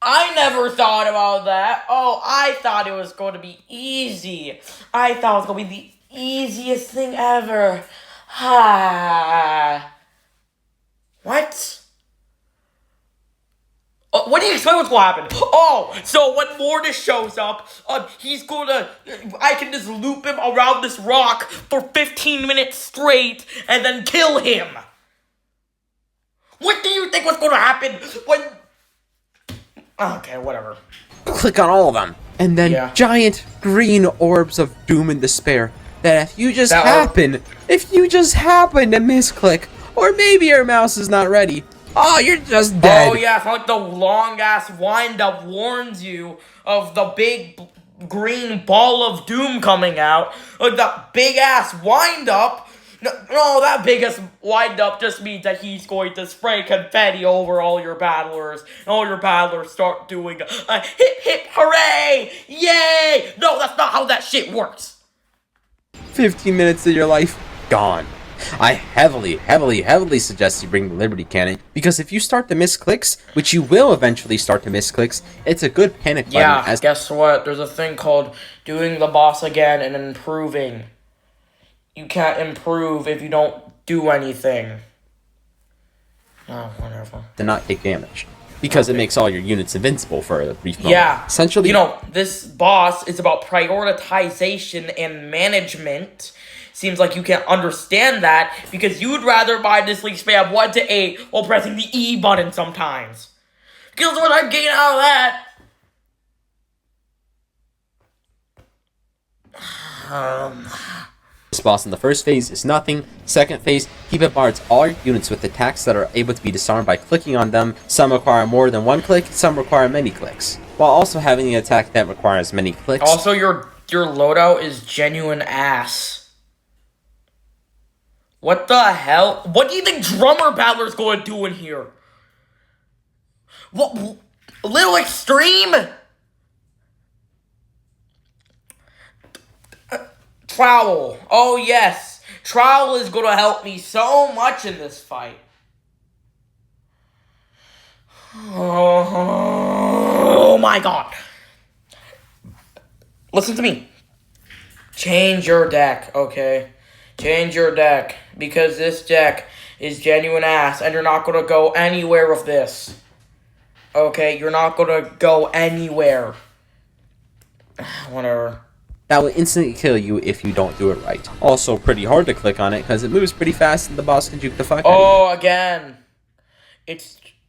I never thought about that. Oh, I thought it was going to be easy. I thought it was going to be the easiest thing ever. What? What do you expect what's going to happen? Oh, so when Mortis shows up, I can just loop him around this rock for 15 minutes straight and then kill him. What do you think was going to happen when... Okay, whatever. Click on all of them. And then giant green orbs of doom and despair. That if you just happen to misclick, or maybe your mouse is not ready, oh, you're just dead. Oh yeah, it's like the long-ass wind-up warns you of the big green ball of doom coming out. Like the big-ass wind-up. No, that biggest wind-up just means that he's going to spray confetti over all your battlers, and all your battlers start doing a hip hip hooray, yay! No, that's not how that shit works. 15 minutes of your life gone. I heavily suggest you bring the Liberty Cannon, because if you start to miss clicks, which you will eventually start to miss clicks, it's a good panic button. Yeah, guess what? There's a thing called doing the boss again and improving. You can't improve if you don't do anything. Oh, whatever. To not take damage. Because it makes all your units invincible for a brief moment. Yeah. Essentially, you know, this boss is about prioritization and management. Seems like you can't understand that because you'd rather mindlessly spam 1 to 8 while pressing the E button sometimes. Because what I'm getting out of that... This boss in the first phase is nothing. Second phase, he bombards all your units with attacks that are able to be disarmed by clicking on them. Some require more than one click, some require many clicks. While also having the attack that requires many clicks. Also, your loadout is genuine ass. What the hell? What do you think Drummer Battler's going to do in here? What? A little extreme? Trowel. Oh, yes. Trowel is going to help me so much in this fight. Oh my god. Listen to me. Change your deck, okay? Change your deck, because this deck is genuine ass, and you're not gonna go anywhere with this. Okay, you're not gonna go anywhere. Whatever. That will instantly kill you if you don't do it right. Also, pretty hard to click on it because it moves pretty fast and the boss can juke the fuck out of you. Oh, again.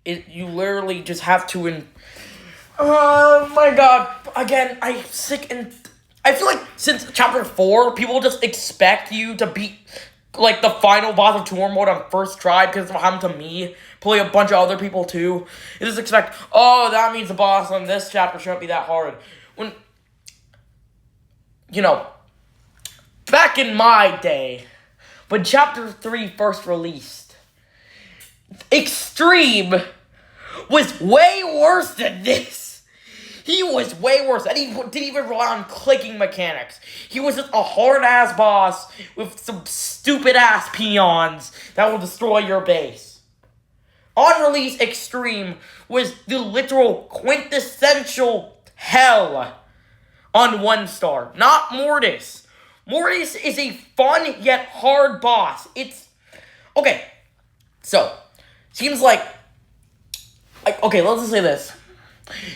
You literally just have to oh my god. Again, I'm sick and I feel like since chapter 4, people just expect you to beat like the final boss of tour mode on first try because of what happened to me. Probably a bunch of other people too. You just expect, oh, that means the boss on this chapter shouldn't be that hard. When, you know, back in my day, when chapter 3 first released, Extreme was way worse than this. He was way worse, and he didn't even rely on clicking mechanics. He was just a hard-ass boss with some stupid-ass peons that will destroy your base. On release, Extreme was the literal quintessential hell on 1 star. Not Mortis. Mortis is a fun yet hard boss. It's... Okay, so, seems like okay, let's just say this.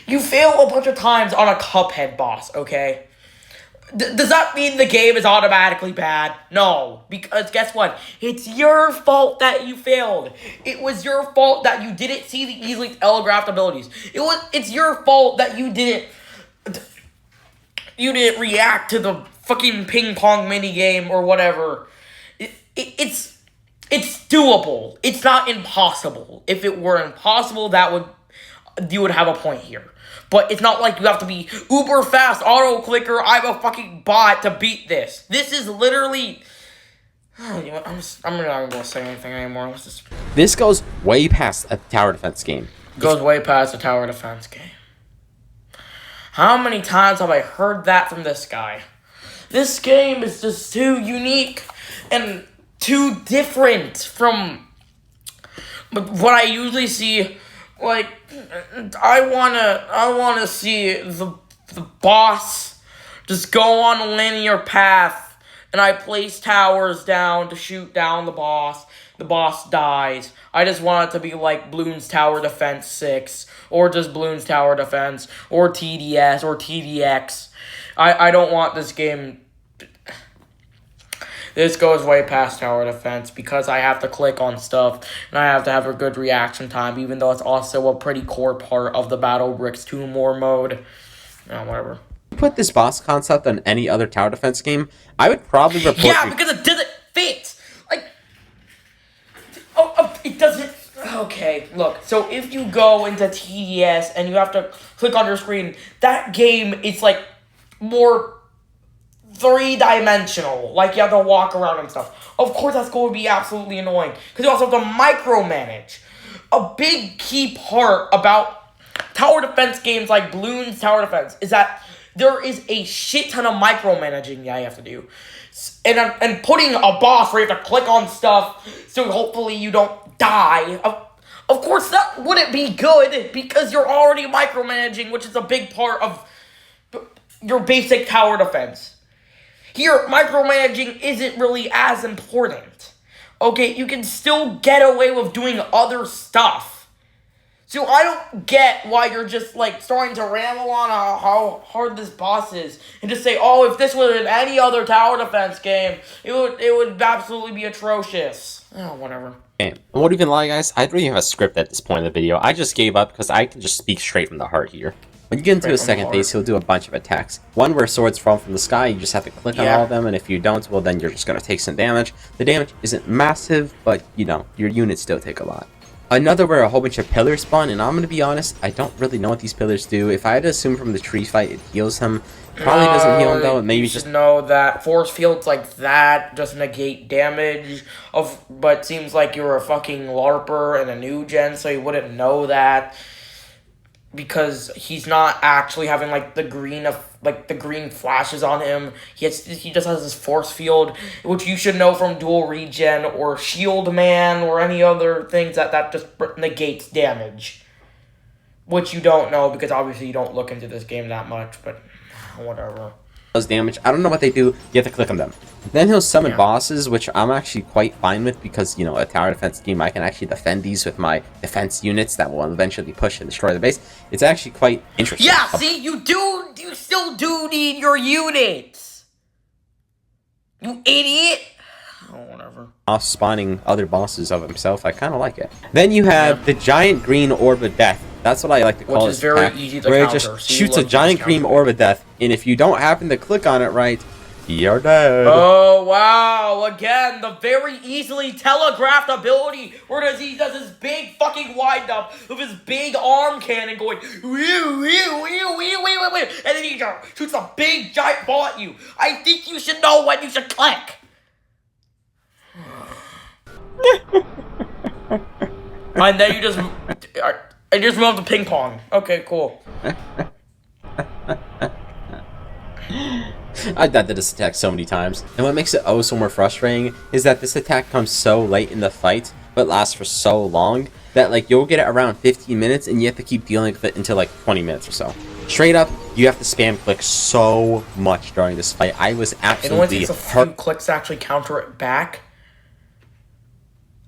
You fail a bunch of times on a Cuphead boss, okay? Does that mean the game is automatically bad? No, because guess what? It's your fault that you failed. It was your fault that you didn't see the easily telegraphed abilities. It's your fault that you didn't react to the fucking ping pong mini game or whatever. It's doable. It's not impossible. If it were impossible, you would have a point here. But it's not like you have to be uber fast, auto clicker, I'm a fucking bot to beat this. This is literally... You know, I'm not gonna say anything anymore. This goes way past a tower defense game. Goes way past a tower defense game. How many times have I heard that from this guy? This game is just too unique and too different from what I usually see. Like, I wanna see the boss just go on a linear path, and I place towers down to shoot down the boss. The boss dies. I just want it to be like Bloons Tower Defense 6, or just Bloons Tower Defense, or TDS, or TDX. I don't want this game... This goes way past tower defense because I have to click on stuff and I have to have a good reaction time, even though it's also a pretty core part of the Battle Bricks 2 more mode. Whatever. Put this boss concept on any other tower defense game, I would probably report... Yeah, because it doesn't fit! Like... it doesn't... Okay, look. So if you go into TDS and you have to click on your screen, that game is like more... 3-dimensional, like you have to walk around and stuff. Of course, that's going to be absolutely annoying because you also have to micromanage. A big key part about tower defense games like Bloons Tower Defense is that there is a shit ton of micromanaging that you have to do, and putting a boss where you have to click on stuff so hopefully you don't die. Of course, that wouldn't be good because you're already micromanaging, which is a big part of your basic tower defense. Here, micromanaging isn't really as important. Okay, you can still get away with doing other stuff. So I don't get why you're just, like, starting to ramble on how hard this boss is. And just say, oh, if this was in any other tower defense game, it would absolutely be atrocious. Oh, whatever. Okay, I won't even lie, guys. I don't even have a script at this point in the video. I just gave up because I can just speak straight from the heart here. When you get into his second phase, he'll do a bunch of attacks. One where swords fall from the sky, you just have to click on all of them, and if you don't, well then you're just going to take some damage. The damage isn't massive, but, you know, your units still take a lot. Another where a whole bunch of pillars spawn, and I'm going to be honest, I don't really know what these pillars do. If I had to assume from the tree fight it heals him, probably doesn't heal him though, and maybe just... know that force fields like that just negate damage, but it seems like you're a fucking LARPer and a new gen, so you wouldn't know that. Because he's not actually having like the green flashes on him. He just has this force field, which you should know from dual regen or shield man or any other things that just negates damage. Which you don't know because obviously you don't look into this game that much, but whatever. does damage. I don't know what they do. You have to click on them. Then he'll summon bosses, which I'm actually quite fine with because, you know, a tower defense game, I can actually defend these with my defense units that will eventually push and destroy the base. It's actually quite interesting. Yeah, see, you still do need your units. You idiot. Oh, whatever. Spawning other bosses of himself, I kind of like it. Then you have the giant green orb of death. That's what I like to call it. Which is very easy to where counter. it just shoots a giant green orb of death, and if you don't happen to click on it right, you're dead. Oh, wow. Again, the very easily telegraphed ability where he does his big fucking wind-up with his big arm cannon going, wee, and then he shoots a big giant ball at you. I think you should know when you should click. And then you just move to ping pong. Okay, cool. I died to this attack so many times, and what makes it oh so more frustrating is that this attack comes so late in the fight, but lasts for so long, that like you'll get it around 15 minutes and you have to keep dealing with it until like 20 minutes or so. Straight up, you have to spam click so much during this fight. I was absolutely It only takes a few clicks to actually counter it back.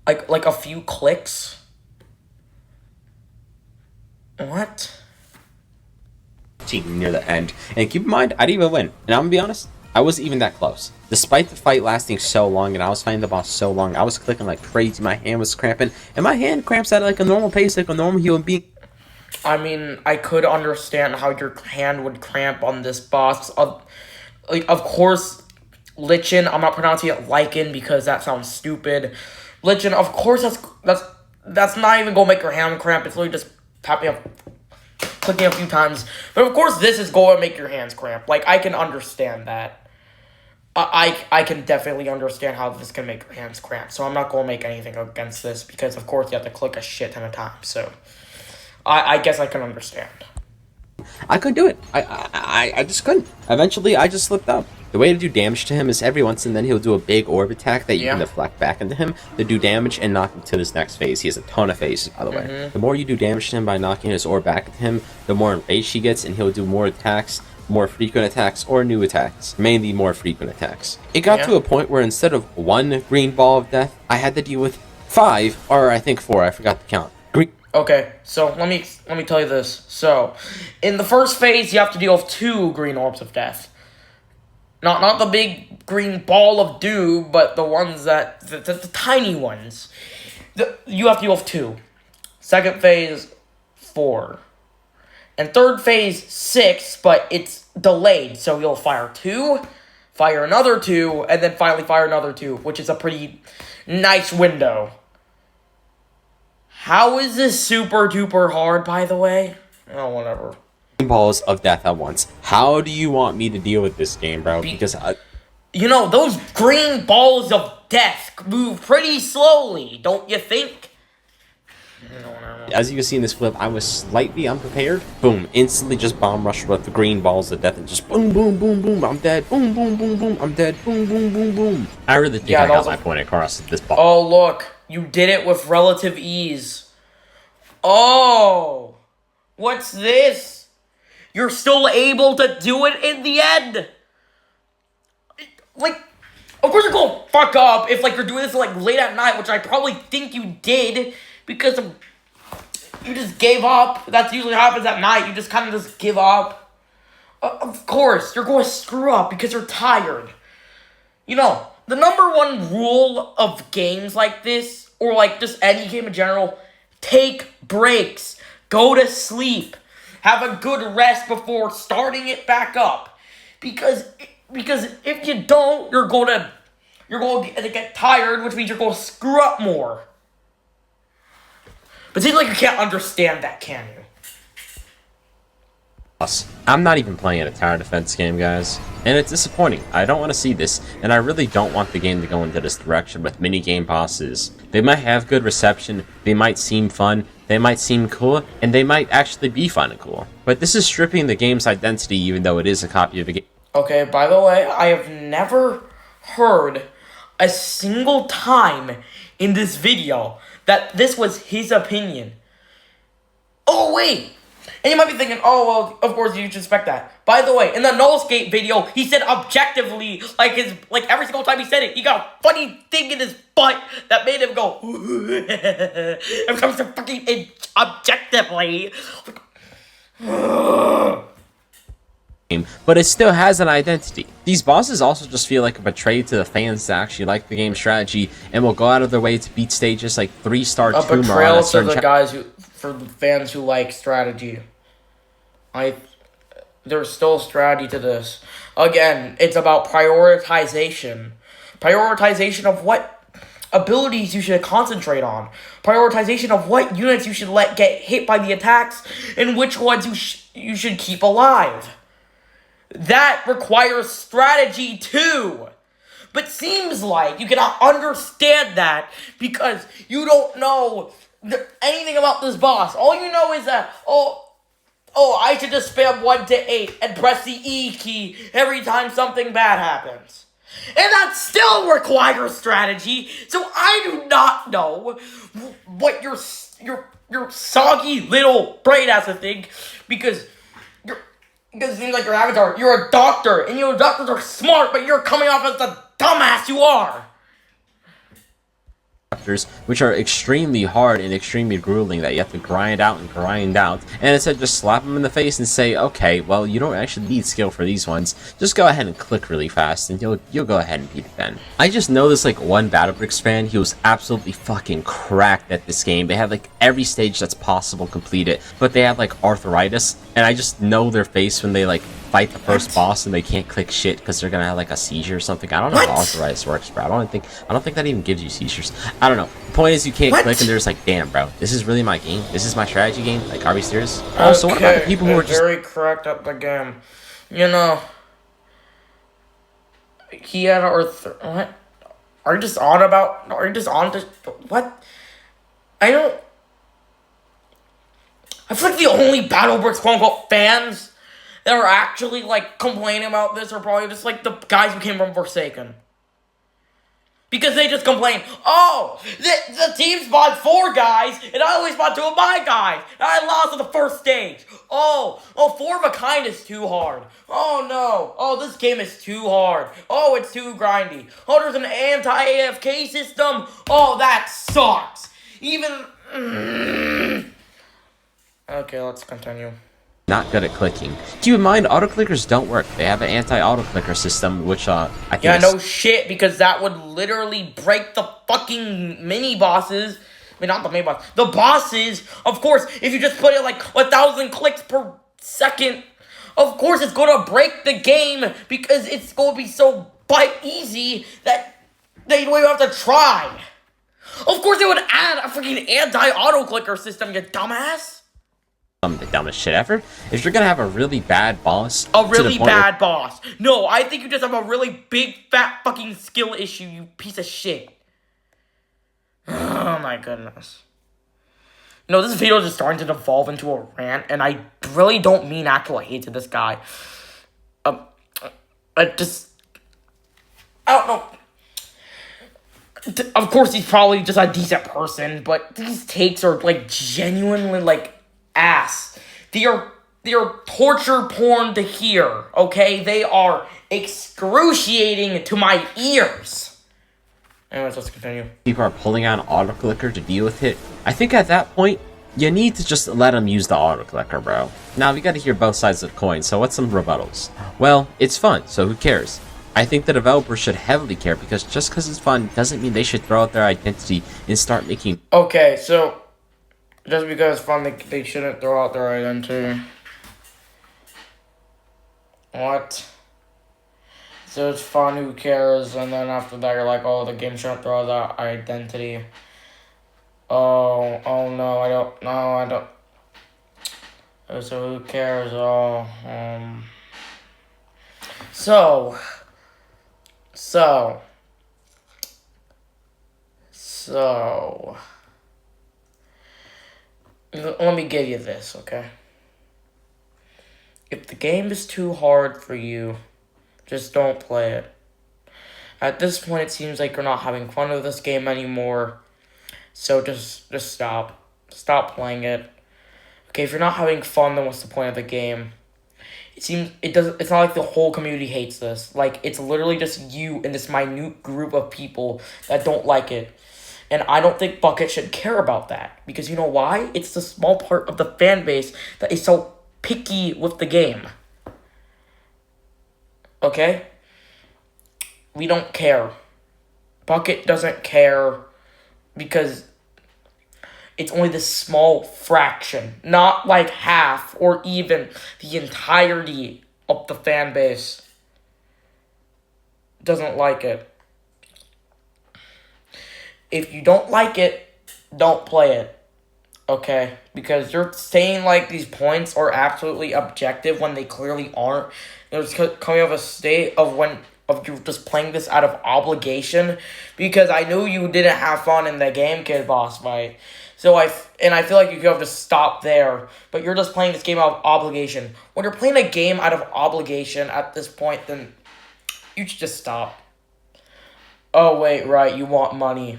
Like a few clicks. What? Near the end. And keep in mind, I didn't even win. And I'm gonna be honest, I wasn't even that close. Despite the fight lasting so long and I was fighting the boss so long, I was clicking like crazy, my hand was cramping, and my hand cramps at like a normal pace, like a normal human being. I mean, I could understand how your hand would cramp on this boss. Of course, Lichen, I'm not pronouncing it Lichen because that sounds stupid. Lichen, of course that's not even gonna make your hand cramp, it's literally just tapping up, clicking a few times. But of course this is going to make your hands cramp. Like, I can understand that. I can definitely understand how this can make your hands cramp. So I'm not going to make anything against this because, of course, you have to click a shit ton of times. So I guess I can understand. I couldn't do it. I just couldn't. Eventually, I just slipped up. The way to do damage to him is every once and then he'll do a big orb attack that you can deflect back into him to do damage and knock him to this next phase. He has a ton of phases, by the way. The more you do damage to him by knocking his orb back into him, the more enraged he gets, and he'll do more attacks, more frequent attacks, or new attacks. Mainly more frequent attacks. It got to a point where instead of one green ball of death, I had to deal with 5, or I think 4, I forgot the count. Okay, so let me tell you this. So, in the first phase, you have to deal with 2 green orbs of death. Not the big green ball of doom, but the ones the tiny ones. You have to deal with 2. Second phase, 4. And third phase, 6, but it's delayed. So you'll fire 2, fire another 2, and then finally fire another 2, which is a pretty nice window. How is this super duper hard, by the way? Oh, whatever. Balls of death at once. How do you want me to deal with this game, bro? Because you know, those green balls of death move pretty slowly, don't you think? As you can see in this clip, I was slightly unprepared. Boom, instantly just bomb rushed with the green balls of death and just boom, boom, boom, boom, I'm dead. Boom, boom, boom, boom, I'm dead. Boom, boom, boom, boom. I really think I got my point across this ball. Oh, look. You did it with relative ease. Oh. What's this? You're still able to do it in the end. Like, of course you're gonna fuck up if, like, you're doing this, like, late at night, which I probably think you did, because you just gave up. That usually happens at night. You just kind of just give up. Of course, you're going to screw up because you're tired. You know, the number one rule of games like this, or, like, just any game in general, take breaks. Go to sleep. Have a good rest before starting it back up. Because if you don't, you're going to get tired, which means you're going to screw up more. But it seems like you can't understand that, can you? I'm not even playing a tower defense game, guys. And it's disappointing. I don't want to see this, and I really don't want the game to go into this direction with minigame bosses. They might have good reception, they might seem fun, they might seem cool, and they might actually be fun and cool. But this is stripping the game's identity even though it is a copy of a game. Okay, by the way, I have never heard a single time in this video that this was his opinion. Oh, wait! And you might be thinking, oh, well, of course you should expect that. By the way, in the No Skate video, he said objectively, like every single time he said it, he got a funny thing in his butt that made him go, it comes to fucking objectively. But it still has an identity. These bosses also just feel like a betrayal to the fans that actually like the game's strategy and will go out of their way to beat stages like 3-star A tumor betrayal on a to certain the guys for the fans who like strategy. There's still strategy to this. Again, it's about prioritization. Prioritization of what abilities you should concentrate on. Prioritization of what units you should let get hit by the attacks and which ones you should keep alive. That requires strategy too. But seems like you cannot understand that because you don't know anything about this boss. All you know is that, I should just spam 1 to 8 and press the E key every time something bad happens. And that still requires strategy, so I do not know what your soggy little brain has to think, because it seems like your avatar, you're a doctor, and doctors are smart, but you're coming off as the dumbass you are. Which are extremely hard and extremely grueling that you have to grind out, and instead just slap them in the face and say, okay, well, you don't actually need skill for these ones, just go ahead and click really fast and you'll go ahead and beat it then. I just know this like one BattleBricks fan, he was absolutely fucking cracked at this game. They had like every stage that's possible completed, but they had like arthritis, and I just know their face when they like fight the first boss and they can't click shit because they're gonna have like a seizure or something. I don't know how arthritis works, bro. I don't think that even gives you seizures. I don't know. The point is you can't click and they're just like, damn, bro, this is really my game. This is my strategy game. Like, are we serious? Also, what about the people who are just very correct at the game? You know, he had what? Are you just on to what? I feel like the only BattleBricks quote unquote fans that are actually like complaining about this are probably just like the guys who came from Forsaken. Because they just complain, the team spawned 4 guys, and I only spawned 2 of my guys, and I lost in the first stage. 4 of a kind is too hard. Oh no, this game is too hard. Oh, it's too grindy. Oh, there's an anti-AFK system. Oh, that sucks. Okay, let's continue. not good at clicking. Keep in mind, auto-clickers don't work. They have an anti-auto-clicker system, which I think no shit, because that would literally break the fucking mini-bosses. I mean, not the mini-boss. The bosses, of course, if you just put it like 1,000 clicks per second, of course it's going to break the game, because it's going to be so easy that they don't even have to try. Of course they would add a freaking anti-auto-clicker system, you dumbass. The dumbest shit ever. If you're gonna have a really bad boss, boss. No, I think you just have a really big, fat fucking skill issue, you piece of shit. Oh my goodness. No, this video is just starting to devolve into a rant, and I really don't mean actual hate to this guy. I don't know. Of course, he's probably just a decent person, but these takes are, like, genuinely, like, ass. They are torture porn to hear, okay? They are excruciating to my ears. Anyways, let's continue. People are pulling out an auto-clicker to deal with it. I think at that point, you need to just let them use the auto-clicker, bro. Now, we gotta hear both sides of the coin, so what's some rebuttals? Well, it's fun, so who cares? I think the developers should heavily care, because just because it's fun doesn't mean they should throw out their identity and start making... Okay, so... just because it's fun, they shouldn't throw out their identity. What? So it's fun, who cares? And then after that, you're like, oh, the game shouldn't throw out their identity. Oh no, I don't. So who cares? So. Let me give you this, okay? If the game is too hard for you, just don't play it. At this point, it seems like you're not having fun with this game anymore. So just stop. Stop playing it. Okay, if you're not having fun, then what's the point of the game? It's not like the whole community hates this. Like, it's literally just you and this minute group of people that don't like it. And I don't think Bucket should care about that. Because you know why? It's the small part of the fan base that is so picky with the game. Okay? We don't care. Bucket doesn't care because it's only this small fraction. Not like half or even the entirety of the fan base doesn't like it. If you don't like it, don't play it. Okay? Because you're saying like these points are absolutely objective when they clearly aren't. It's coming of a state of you just playing this out of obligation, because I knew you didn't have fun in the game kid boss fight. So I feel like you could have just stopped there, but you're just playing this game out of obligation. When you're playing a game out of obligation at this point, then you should just stop. Oh wait, right, you want money.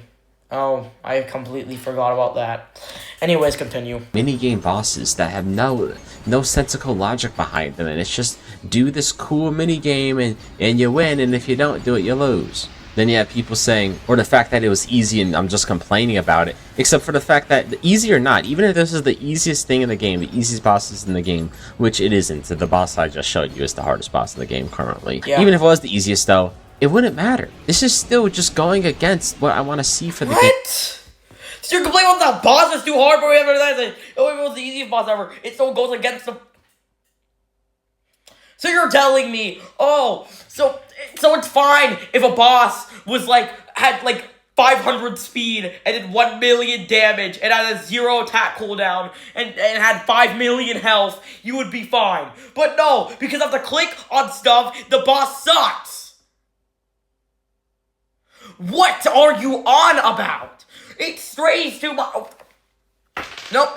Oh, I completely forgot about that. Anyways, continue. Minigame bosses that have no sensical logic behind them, and it's just do this cool minigame and you win, and if you don't do it, you lose. Then you have people saying, or the fact that it was easy and I'm just complaining about it, except for the fact that, easy or not, even if this is the easiest thing in the game, the easiest bosses in the game, which it isn't, the boss I just showed you is the hardest boss in the game currently. Yeah. Even if it was the easiest though, it wouldn't matter. This is still just going against what I want to see for the game. So you're complaining about the boss is too hard, but we have that. Oh, it was the easiest boss ever. It still goes against the. So you're telling me, so it's fine if a boss was had 500 speed and did 1 million damage and had a 0 attack cooldown and had 5 million health, you would be fine. But no, because I have to click on stuff, the boss sucks. What are you on about? It strays too much. No.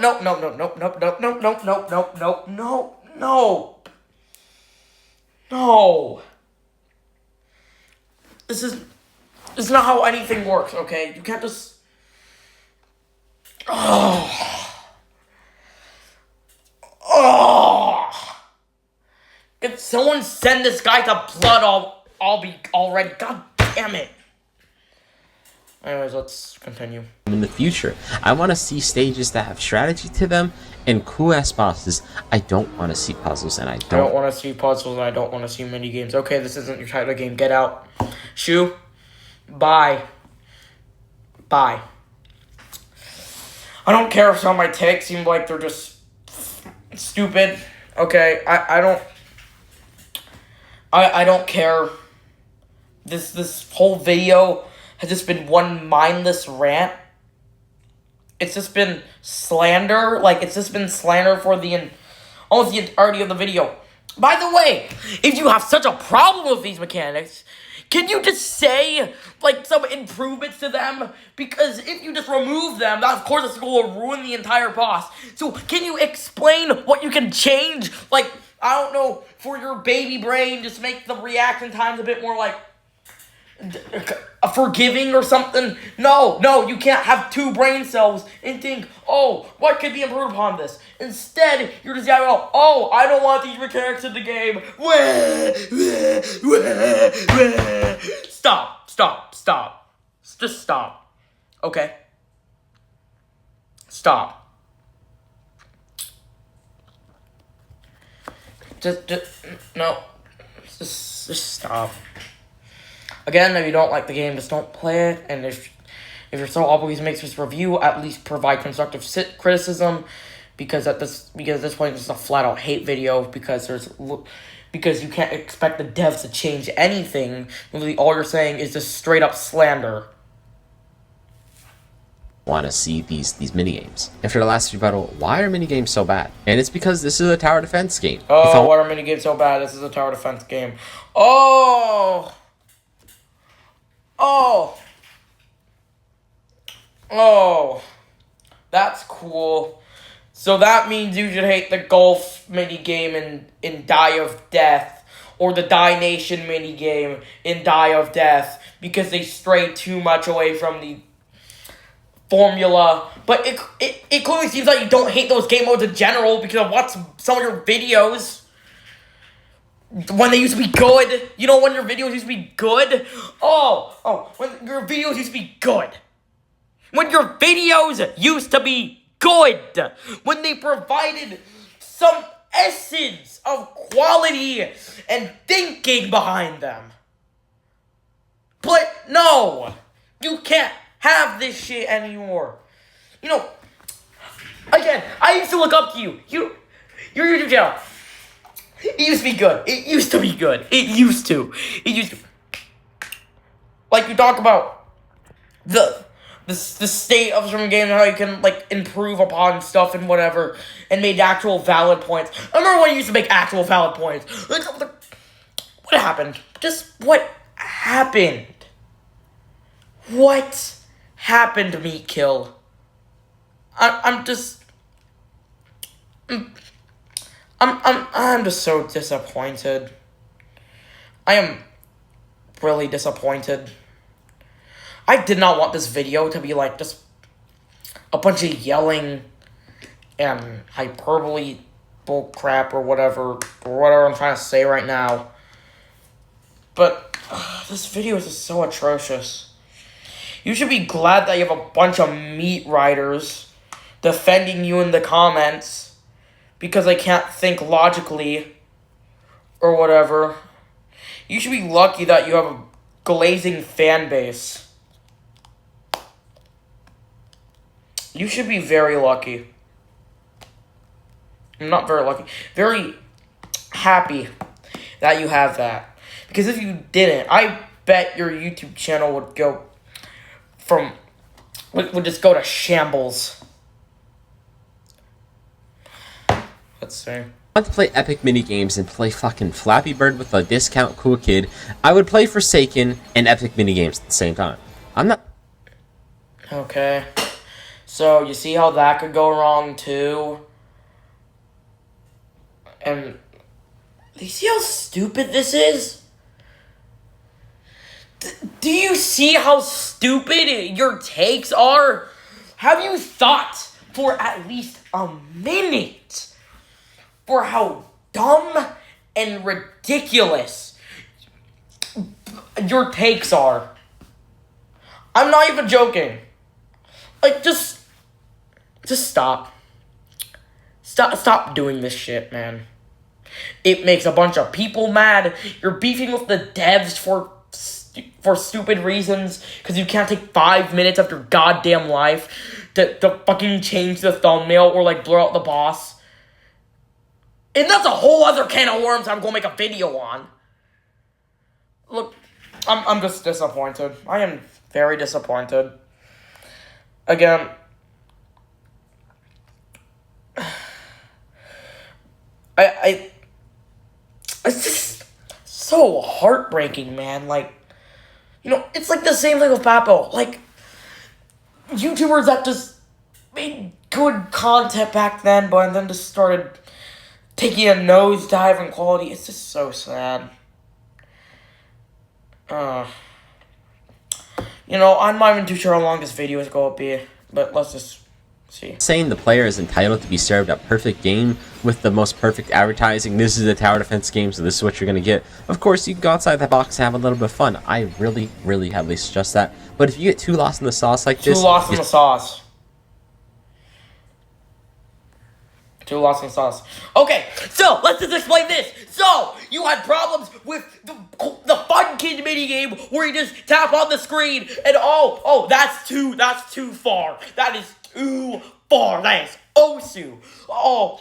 This is not how anything works, okay? You can't just... Can someone send this guy to blood already? God damn it. Anyways, let's continue. In the future, I want to see stages that have strategy to them and cool-ass bosses. I don't want to see puzzles, and I don't want to see puzzles, and I don't want to see mini-games. Okay, this isn't your type of game. Get out. Shoo. Bye. I don't care if some of my takes seem like they're just stupid. Okay, I don't care. This whole video has just been one mindless rant. It's just been slander. It's just been slander for almost the entirety of the video. By the way, if you have such a problem with these mechanics, can you just say, some improvements to them? Because if you just remove them, that of course it's going to ruin the entire boss. So can you explain what you can change? I don't know, for your baby brain, just make the reaction times a bit more forgiving or something. No, you can't have 2 brain cells and think, what could be improved upon this? Instead, you're just yelling out, I don't want these mechanics in the game. Stop. Just stop. Okay? Stop. No. Just stop. Again, if you don't like the game, just don't play it. And if you're so obligated to make this review, at least provide constructive criticism, because at this point it's a flat out hate video. Because you can't expect the devs to change anything. Literally, all you're saying is just straight up slander. Want to see these minigames. And for the last rebuttal, why are minigames so bad? And it's because this is a tower defense game. Why are minigames so bad? This is a tower defense game. That's cool. So that means you should hate the golf minigame in Die of Death, or the Die Nation minigame in Die of Death, because they stray too much away from the formula, but it clearly seems like you don't hate those game modes in general because I watched some of your videos when they used to be good. You know, when your videos used to be good? When your videos used to be good. When your videos used to be good. When they provided some essence of quality and thinking behind them. But no, you can't have this shit anymore. You know, again, I used to look up to you. Your YouTube channel. It used to be good. It used to be good. It used to. Like, you talk about the state of some games and how you can, like, improve upon stuff and whatever, and made actual valid points. I remember when you used to make actual valid points. Like, what happened? Just what happened? What happened, Meatkill? I'm just so disappointed. I am really disappointed. I did not want this video to be like just a bunch of yelling and hyperbole bullcrap or whatever I'm trying to say right now. But this video is just so atrocious. You should be glad that you have a bunch of meat writers defending you in the comments because they can't think logically or whatever. You should be lucky that you have a glazing fan base. You should be very lucky. I'm not very lucky. Very happy that you have that. Because if you didn't, I bet your YouTube channel would go would just go to shambles. Let's see. I want to play epic minigames and play fucking Flappy Bird with a discount cool kid. I would play Forsaken and epic minigames at the same time. I'm not... Okay. So, you see how that could go wrong, too? And... do you see how stupid this is? Do you see how stupid your takes are? Have you thought for at least a minute for how dumb and ridiculous your takes are? I'm not even joking. Like, just stop. Stop doing this shit, man. It makes a bunch of people mad. You're beefing with the devs for stupid reasons because you can't take 5 minutes of your goddamn life to fucking change the thumbnail or like blur out the boss. And that's a whole other can of worms I'm gonna make a video on. Look, I'm just disappointed. I am very disappointed. Again, it's just so heartbreaking, man. Like, you know, it's like the same thing with Papo. Like, YouTubers that just made good content back then, but then just started taking a nosedive in quality. It's just so sad. You know, I'm not even too sure how long this video is going to be, but let's just see. Saying the player is entitled to be served a perfect game with the most perfect advertising. This is a tower defense game, so this is what you're going to get. Of course, you can go outside the box and have a little bit of fun. I really, really heavily suggest that. But if you get too lost in the sauce like this... Too lost in the sauce. Too lost in the sauce. Okay, so let's just explain this. So, you had problems with the Fun Kid minigame where you just tap on the screen and oh, that's too far. That is too far. That is Osu. Oh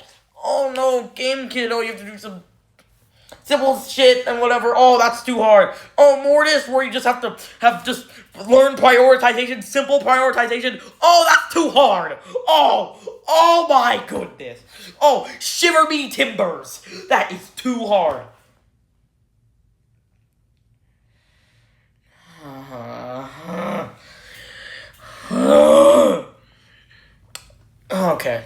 no, Game Kid. Oh, you have to do some simple shit and whatever. Oh, that's too hard. Oh, Mortis, where you just have to learn prioritization, simple prioritization. Oh, that's too hard. Oh my goodness. Oh, Shiver Me Timbers. That is too hard. Okay.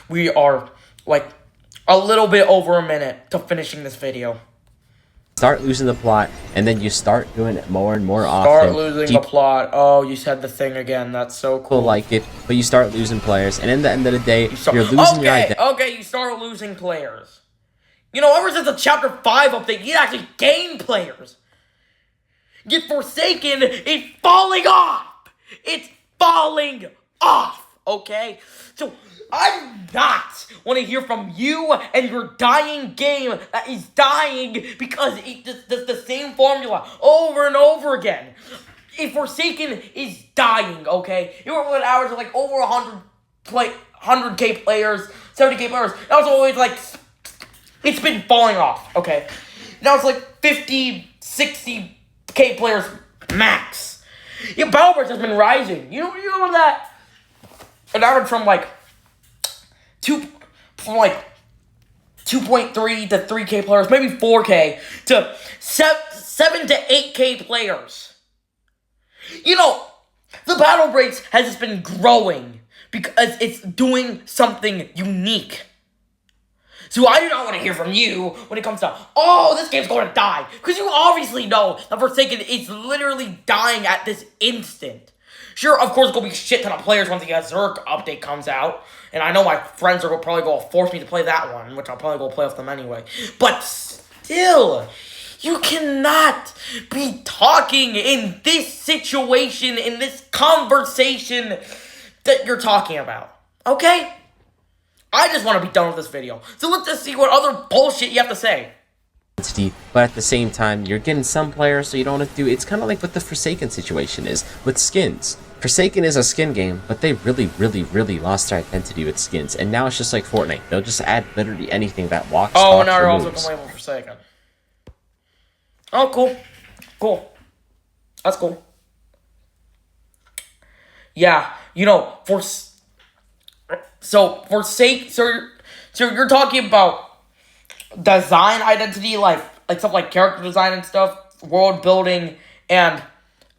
We are, like, a little bit over a minute to finishing this video. start losing the plot, and then you start doing it more and more often. Start losing the plot. Oh, you said the thing again. That's so cool. People like it, but you start losing players, and in the end of the day, you're losing your identity. Okay, you start losing players. You know, ever since the Chapter 5 update, you actually gain players. Yet Forsaken is falling off. It's falling off, okay? So, I not want to hear from you and your dying game that is dying because it does the same formula over and over again. If Forsaken is dying, okay? You were with hours of like over 100k players, 70k players. That was always like, it's been falling off, okay? Now it's like 50, 60k players max. Your battle rate has been rising. You know that? An average from like 2.3 to 3k players, maybe 4k to 7 to 8k players. You know, the battle rates has just been growing because it's doing something unique. So I do not want to hear from you when it comes to, oh, this game's going to die. Because you obviously know that Forsaken is literally dying at this instant. Sure, of course, there's going to be a shit ton of players once the Zerk update comes out. And I know my friends are probably going to force me to play that one, which I'll probably go play with them anyway. But still, you cannot be talking in this situation, in this conversation that you're talking about. Okay? I just want to be done with this video. So let's just see what other bullshit you have to say. But at the same time, you're getting some players, so you don't have to do... It's kind of like what the Forsaken situation is with skins. Forsaken is a skin game, but they really lost their identity with skins. And now it's just like Fortnite. They'll just add literally anything that walks, Oh, talks, now you're or also moves. complaining about Forsaken. Oh, cool. Cool. That's cool. Yeah, you know, So you're talking about design identity, like stuff like character design and stuff, world building, and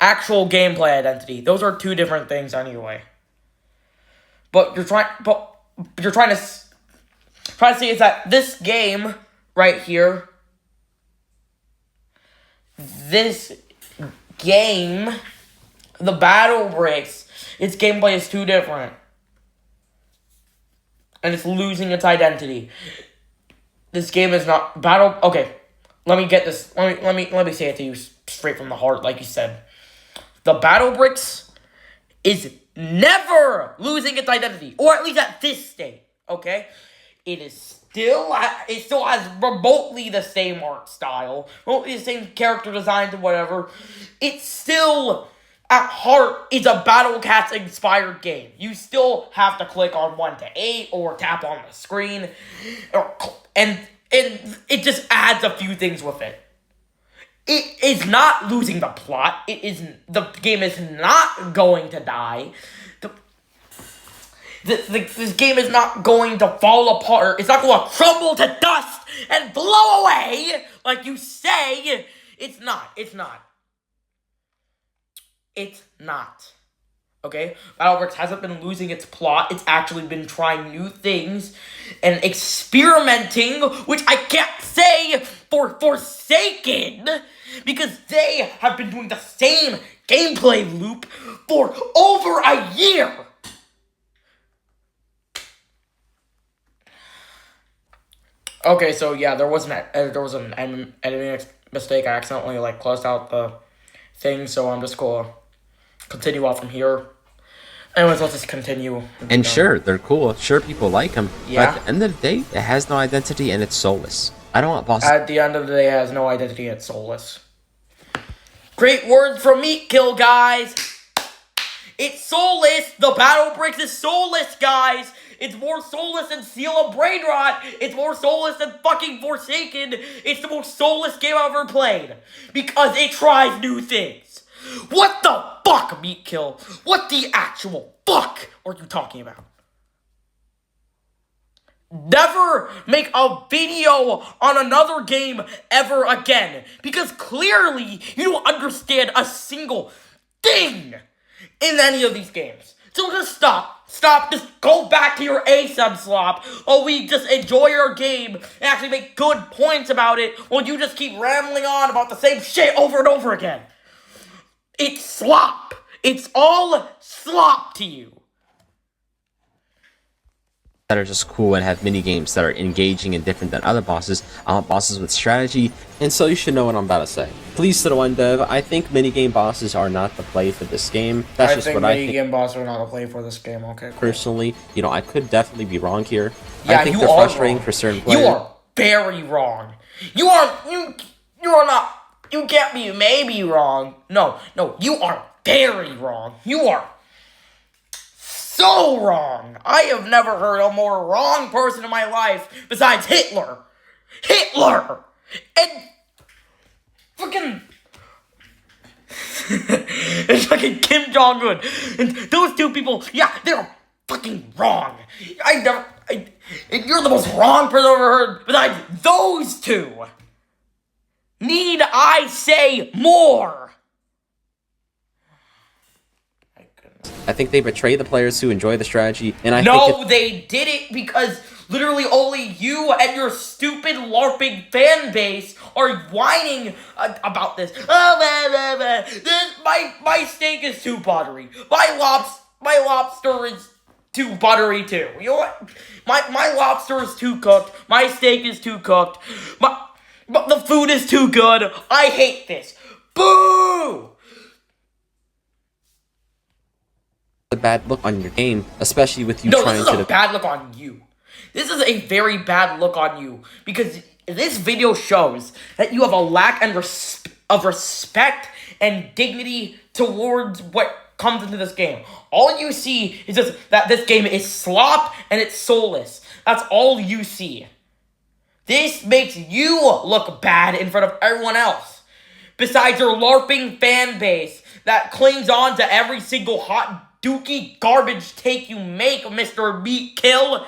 actual gameplay identity. Those are two different things anyway. But you're trying to say is that this game right here, this game, the battle breaks, its gameplay is too different. And it's losing its identity. This game is not battle. Okay, let me get this. Let me say it to you straight from the heart, like you said. The battle bricks is never losing its identity, or at least at this state. Okay, it still has remotely the same art style, remotely the same character designs and whatever. It's still, at heart, it's a Battle Cats inspired game. You still have to click on 1 to 8 or tap on the screen, and it just adds a few things with it. It is not losing the plot. The game is not going to die. This game is not going to fall apart. It's not going to crumble to dust and blow away like you say. It's not. Okay? Battleworks hasn't been losing its plot. It's actually been trying new things and experimenting, which I can't say for Forsaken, because they have been doing the same gameplay loop for over a year. Okay, so yeah, there was an editing mistake. I accidentally closed out the thing, so I'm just gonna continue off from here. Anyways, let's just continue. And sure, they're cool. Sure, people like them. Yeah. But at the end of the day, it has no identity and it's soulless. I don't want bosses. At the end of the day, it has no identity. It's soulless. Great words from Meatkill, guys. It's soulless. The battle bricks is soulless, guys. It's more soulless than Seal of Brain Rot. It's more soulless than fucking Forsaken. It's the most soulless game I've ever played. Because it tries new things. What the fuck, Meatkill? What the actual fuck are you talking about? Never make a video on another game ever again. Because clearly, you don't understand a single thing in any of these games. So just stop. Stop. Just go back to your A-sub slop. Oh, we just enjoy your game and actually make good points about it while you just keep rambling on about the same shit over and over again. It's slop. It's all slop to you. That are just cool and have mini games that are engaging and different than other bosses. I want bosses with strategy, and so you should know what I'm about to say. Please to the one dev, I think minigame bosses are not the play for this game. That's just what I think. Minigame bosses are not the play for this game. Okay. Cool. Personally, you know, I could definitely be wrong here. Yeah, I think you they're are frustrating wrong. for certain players. You are very wrong. You are not. You can't be maybe wrong. No, you are very wrong. You are so wrong. I have never heard a more wrong person in my life besides Hitler. Hitler! And fucking it's fucking Kim Jong-un. And those two people, yeah, they're fucking wrong. And you're the most wrong person I've ever heard besides those two. Need I say more? I think they betray the players who enjoy the strategy, and I No, they did it because literally only you and your stupid LARPing fan base are whining about this. My steak is too buttery. My lobster is too buttery too. You know what? My lobster is too cooked. My steak is too cooked. But the food is too good. I hate this. Boo! a bad look on your game, especially with you No, trying this is to... a bad look on you. This is a very bad look on you, because this video shows that you have a lack of respect and dignity towards what comes into this game. All you see is just that this game is slop and it's soulless. That's all you see. This makes you look bad in front of everyone else. Besides your LARPing fan base that clings on to every single hot dookie garbage take you make, Mr. Meatkill.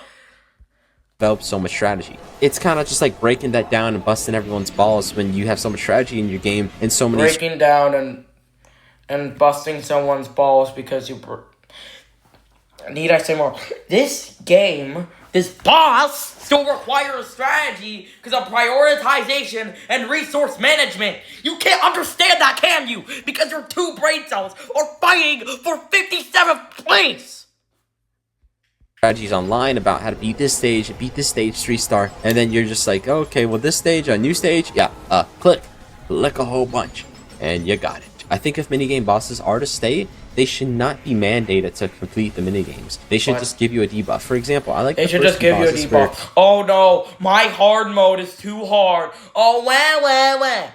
Develop so much strategy. It's kind of just like breaking that down and busting everyone's balls when you have so much strategy in your game and so many... Breaking down and busting someone's balls because you... Need I say more? This game, this boss, still requires strategy because of prioritization and resource management. You can't understand that, can you? Because your two brain cells are fighting for 57th place. Strategies online about how to beat this stage 3-star, and then you're just like, okay, well, this stage, a new stage, yeah, click a whole bunch, and you got it. I think if minigame bosses are to stay, they should not be mandated to complete the minigames. They should just give you a debuff. For example, I like they should just give you a debuff. Oh no, my hard mode is too hard. Oh, wah.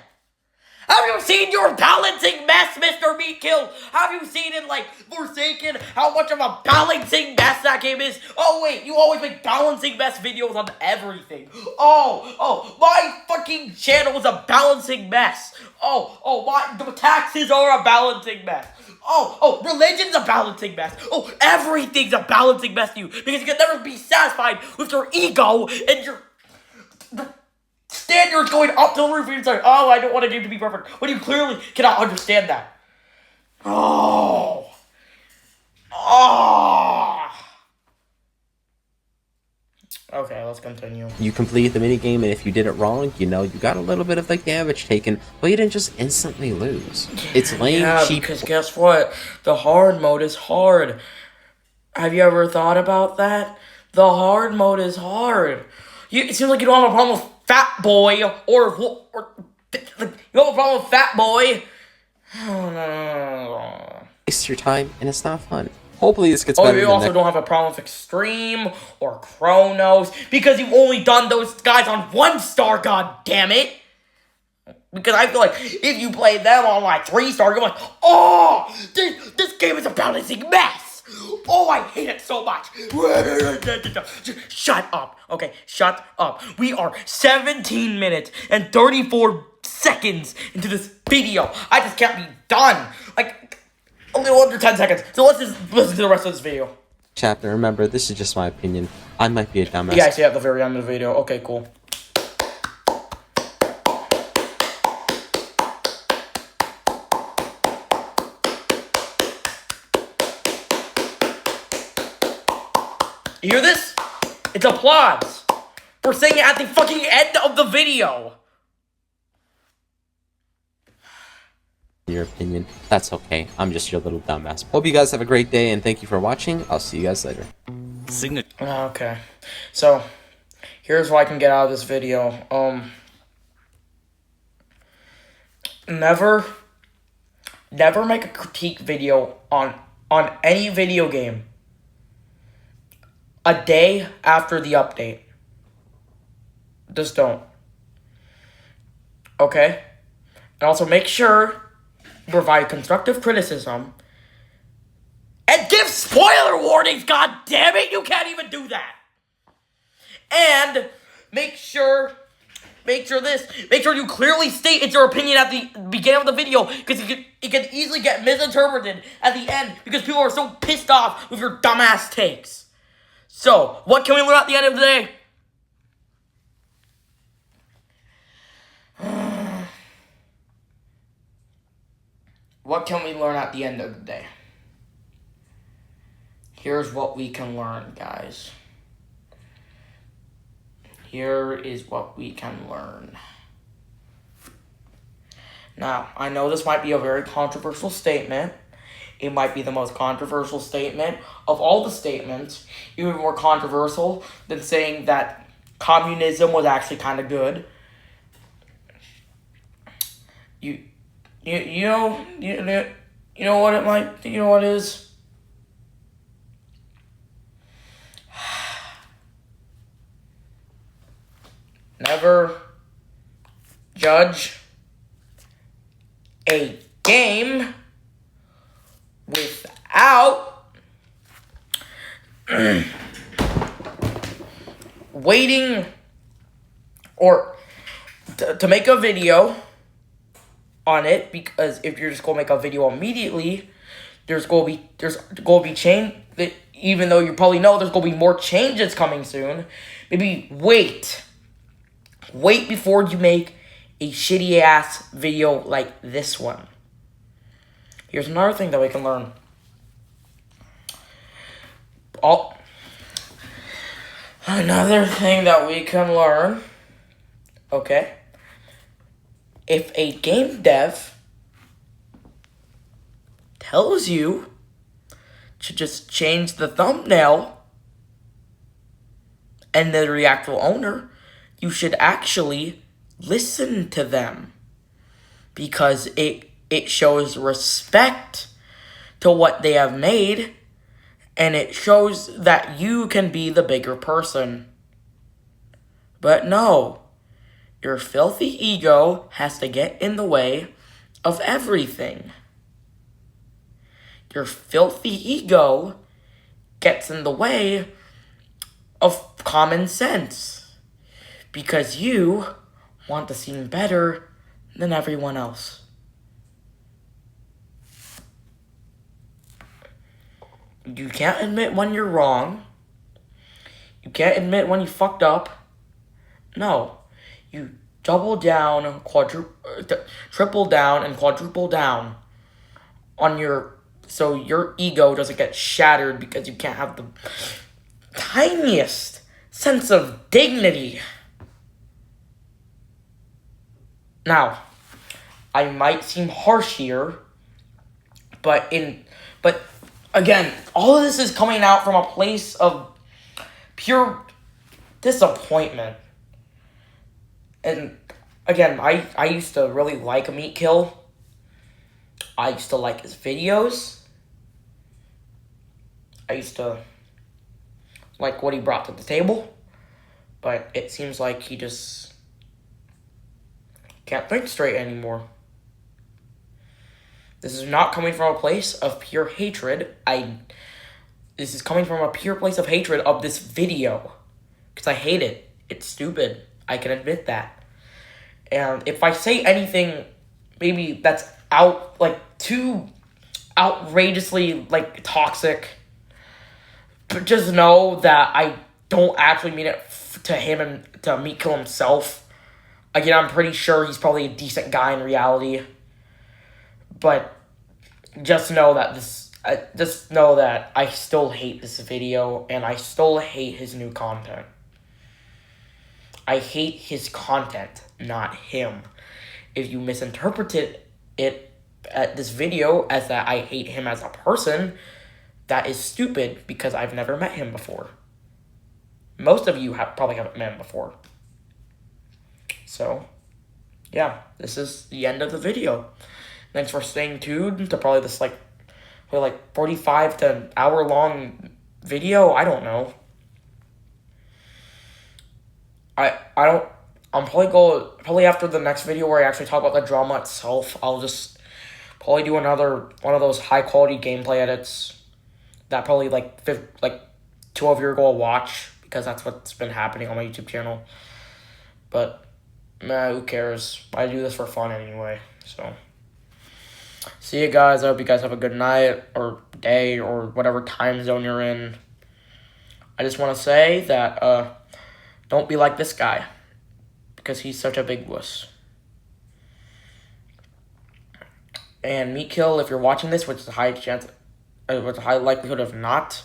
Have you seen your balancing mess, Mr. Meatkill? Have you seen it, like, Forsaken, how much of a balancing mess that game is? Oh, wait, you always make balancing mess videos on everything. Oh, my fucking channel is a balancing mess. The taxes are a balancing mess. Religion's a balancing mess. Everything's a balancing mess to you, because you can never be satisfied with your ego and your... standards going up to the roof and you're like, I don't want a game to be perfect. When you clearly cannot understand that. Okay, let's continue. You completed the minigame, and if you did it wrong, you know, you got a little bit of the damage taken, but you didn't just instantly lose. It's lame, cheap... because guess what? The hard mode is hard. Have you ever thought about that? The hard mode is hard. It seems like you don't have a problem with Fat Boy, or you have a problem with Fat Boy. Waste your time, and it's not fun. Hopefully this gets better. You also don't have a problem with Extreme or Chronos, because you've only done those guys on 1-star, god damn it. Because I feel like if you play them on like 3-star, you're like, this game is a balancing mess. I hate it so much. Shut up. Okay, shut up. We are 17 minutes and 34 seconds into this video. I just can't be done. Like, a little under 10 seconds. So let's just listen to the rest of this video. Chapter, remember, this is just my opinion. I might be a dumbass. Yeah, I see at the very end of the video. Okay, cool. You hear this? It's applause. We're saying it at the fucking end of the video. Your opinion. That's okay. I'm just your little dumbass. Hope you guys have a great day and thank you for watching. I'll see you guys later. Okay. So, here's what I can get out of this video. Never make a critique video on any video game a day after the update. Just don't. Okay? And also make sure you provide constructive criticism and give spoiler warnings, god damn it! You can't even do that! And make sure you clearly state it's your opinion at the beginning of the video, because it can easily get misinterpreted at the end because people are so pissed off with your dumbass takes. So, what can we learn at the end of the day? What can we learn at the end of the day? Here's what we can learn, guys. Here is what we can learn. Now, I know this might be a very controversial statement. It might be the most controversial statement of all the statements. Even more controversial than saying that communism was actually kind of good. You know what it might, you know what it is? Never judge a game without waiting or to make a video on it, because if you're just gonna make a video immediately, there's gonna be change. Even though you probably know there's gonna be more changes coming soon, maybe wait before you make a shitty ass video like this one. Here's another thing that we can learn. Another thing that we can learn. Okay. If a game dev tells you to just change the thumbnail and they're the actual owner, you should actually listen to them, because it shows respect to what they have made, and it shows that you can be the bigger person. But no, your filthy ego has to get in the way of everything. Your filthy ego gets in the way of common sense, because you want to seem better than everyone else. You can't admit when you're wrong. You can't admit when you fucked up. No. You double down, triple down, and quadruple down on so your ego doesn't get shattered because you can't have the tiniest sense of dignity. Now, I might seem harsh here, but again, all of this is coming out from a place of pure disappointment. And again, I used to really like MEATKILL. I used to like his videos. I used to like what he brought to the table. But it seems like he just can't think straight anymore. This is not coming from a place of pure hatred. This is coming from a pure place of hatred of this video. Because I hate it. It's stupid. I can admit that. And if I say anything, maybe that's too outrageously, toxic, but just know that I don't actually mean it to him and to MEATKILL himself. Again, I'm pretty sure he's probably a decent guy in reality. But just know that Just know that I still hate this video, and I still hate his new content. I hate his content, not him. If you misinterpreted it at this video as that I hate him as a person, that is stupid because I've never met him before. Most of you probably haven't met him before. So, yeah, this is the end of the video. Thanks for staying tuned to probably this like 45 to an hour long video. I don't know. I'm probably after the next video where I actually talk about the drama itself, I'll just probably do another one of those high quality gameplay edits that probably like 2 of you are going to watch, because that's what's been happening on my YouTube channel. But who cares? I do this for fun anyway. So see you guys. I hope you guys have a good night or day or whatever time zone you're in. I just want to say that don't be like this guy, because he's such a big wuss. And Meatkill, if you're watching this, which is a high chance, with a high likelihood of not,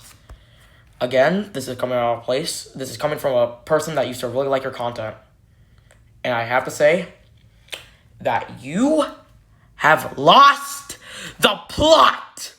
again, this is coming out of place. This is coming from a person that used to really like your content. And I have to say that you have lost the plot.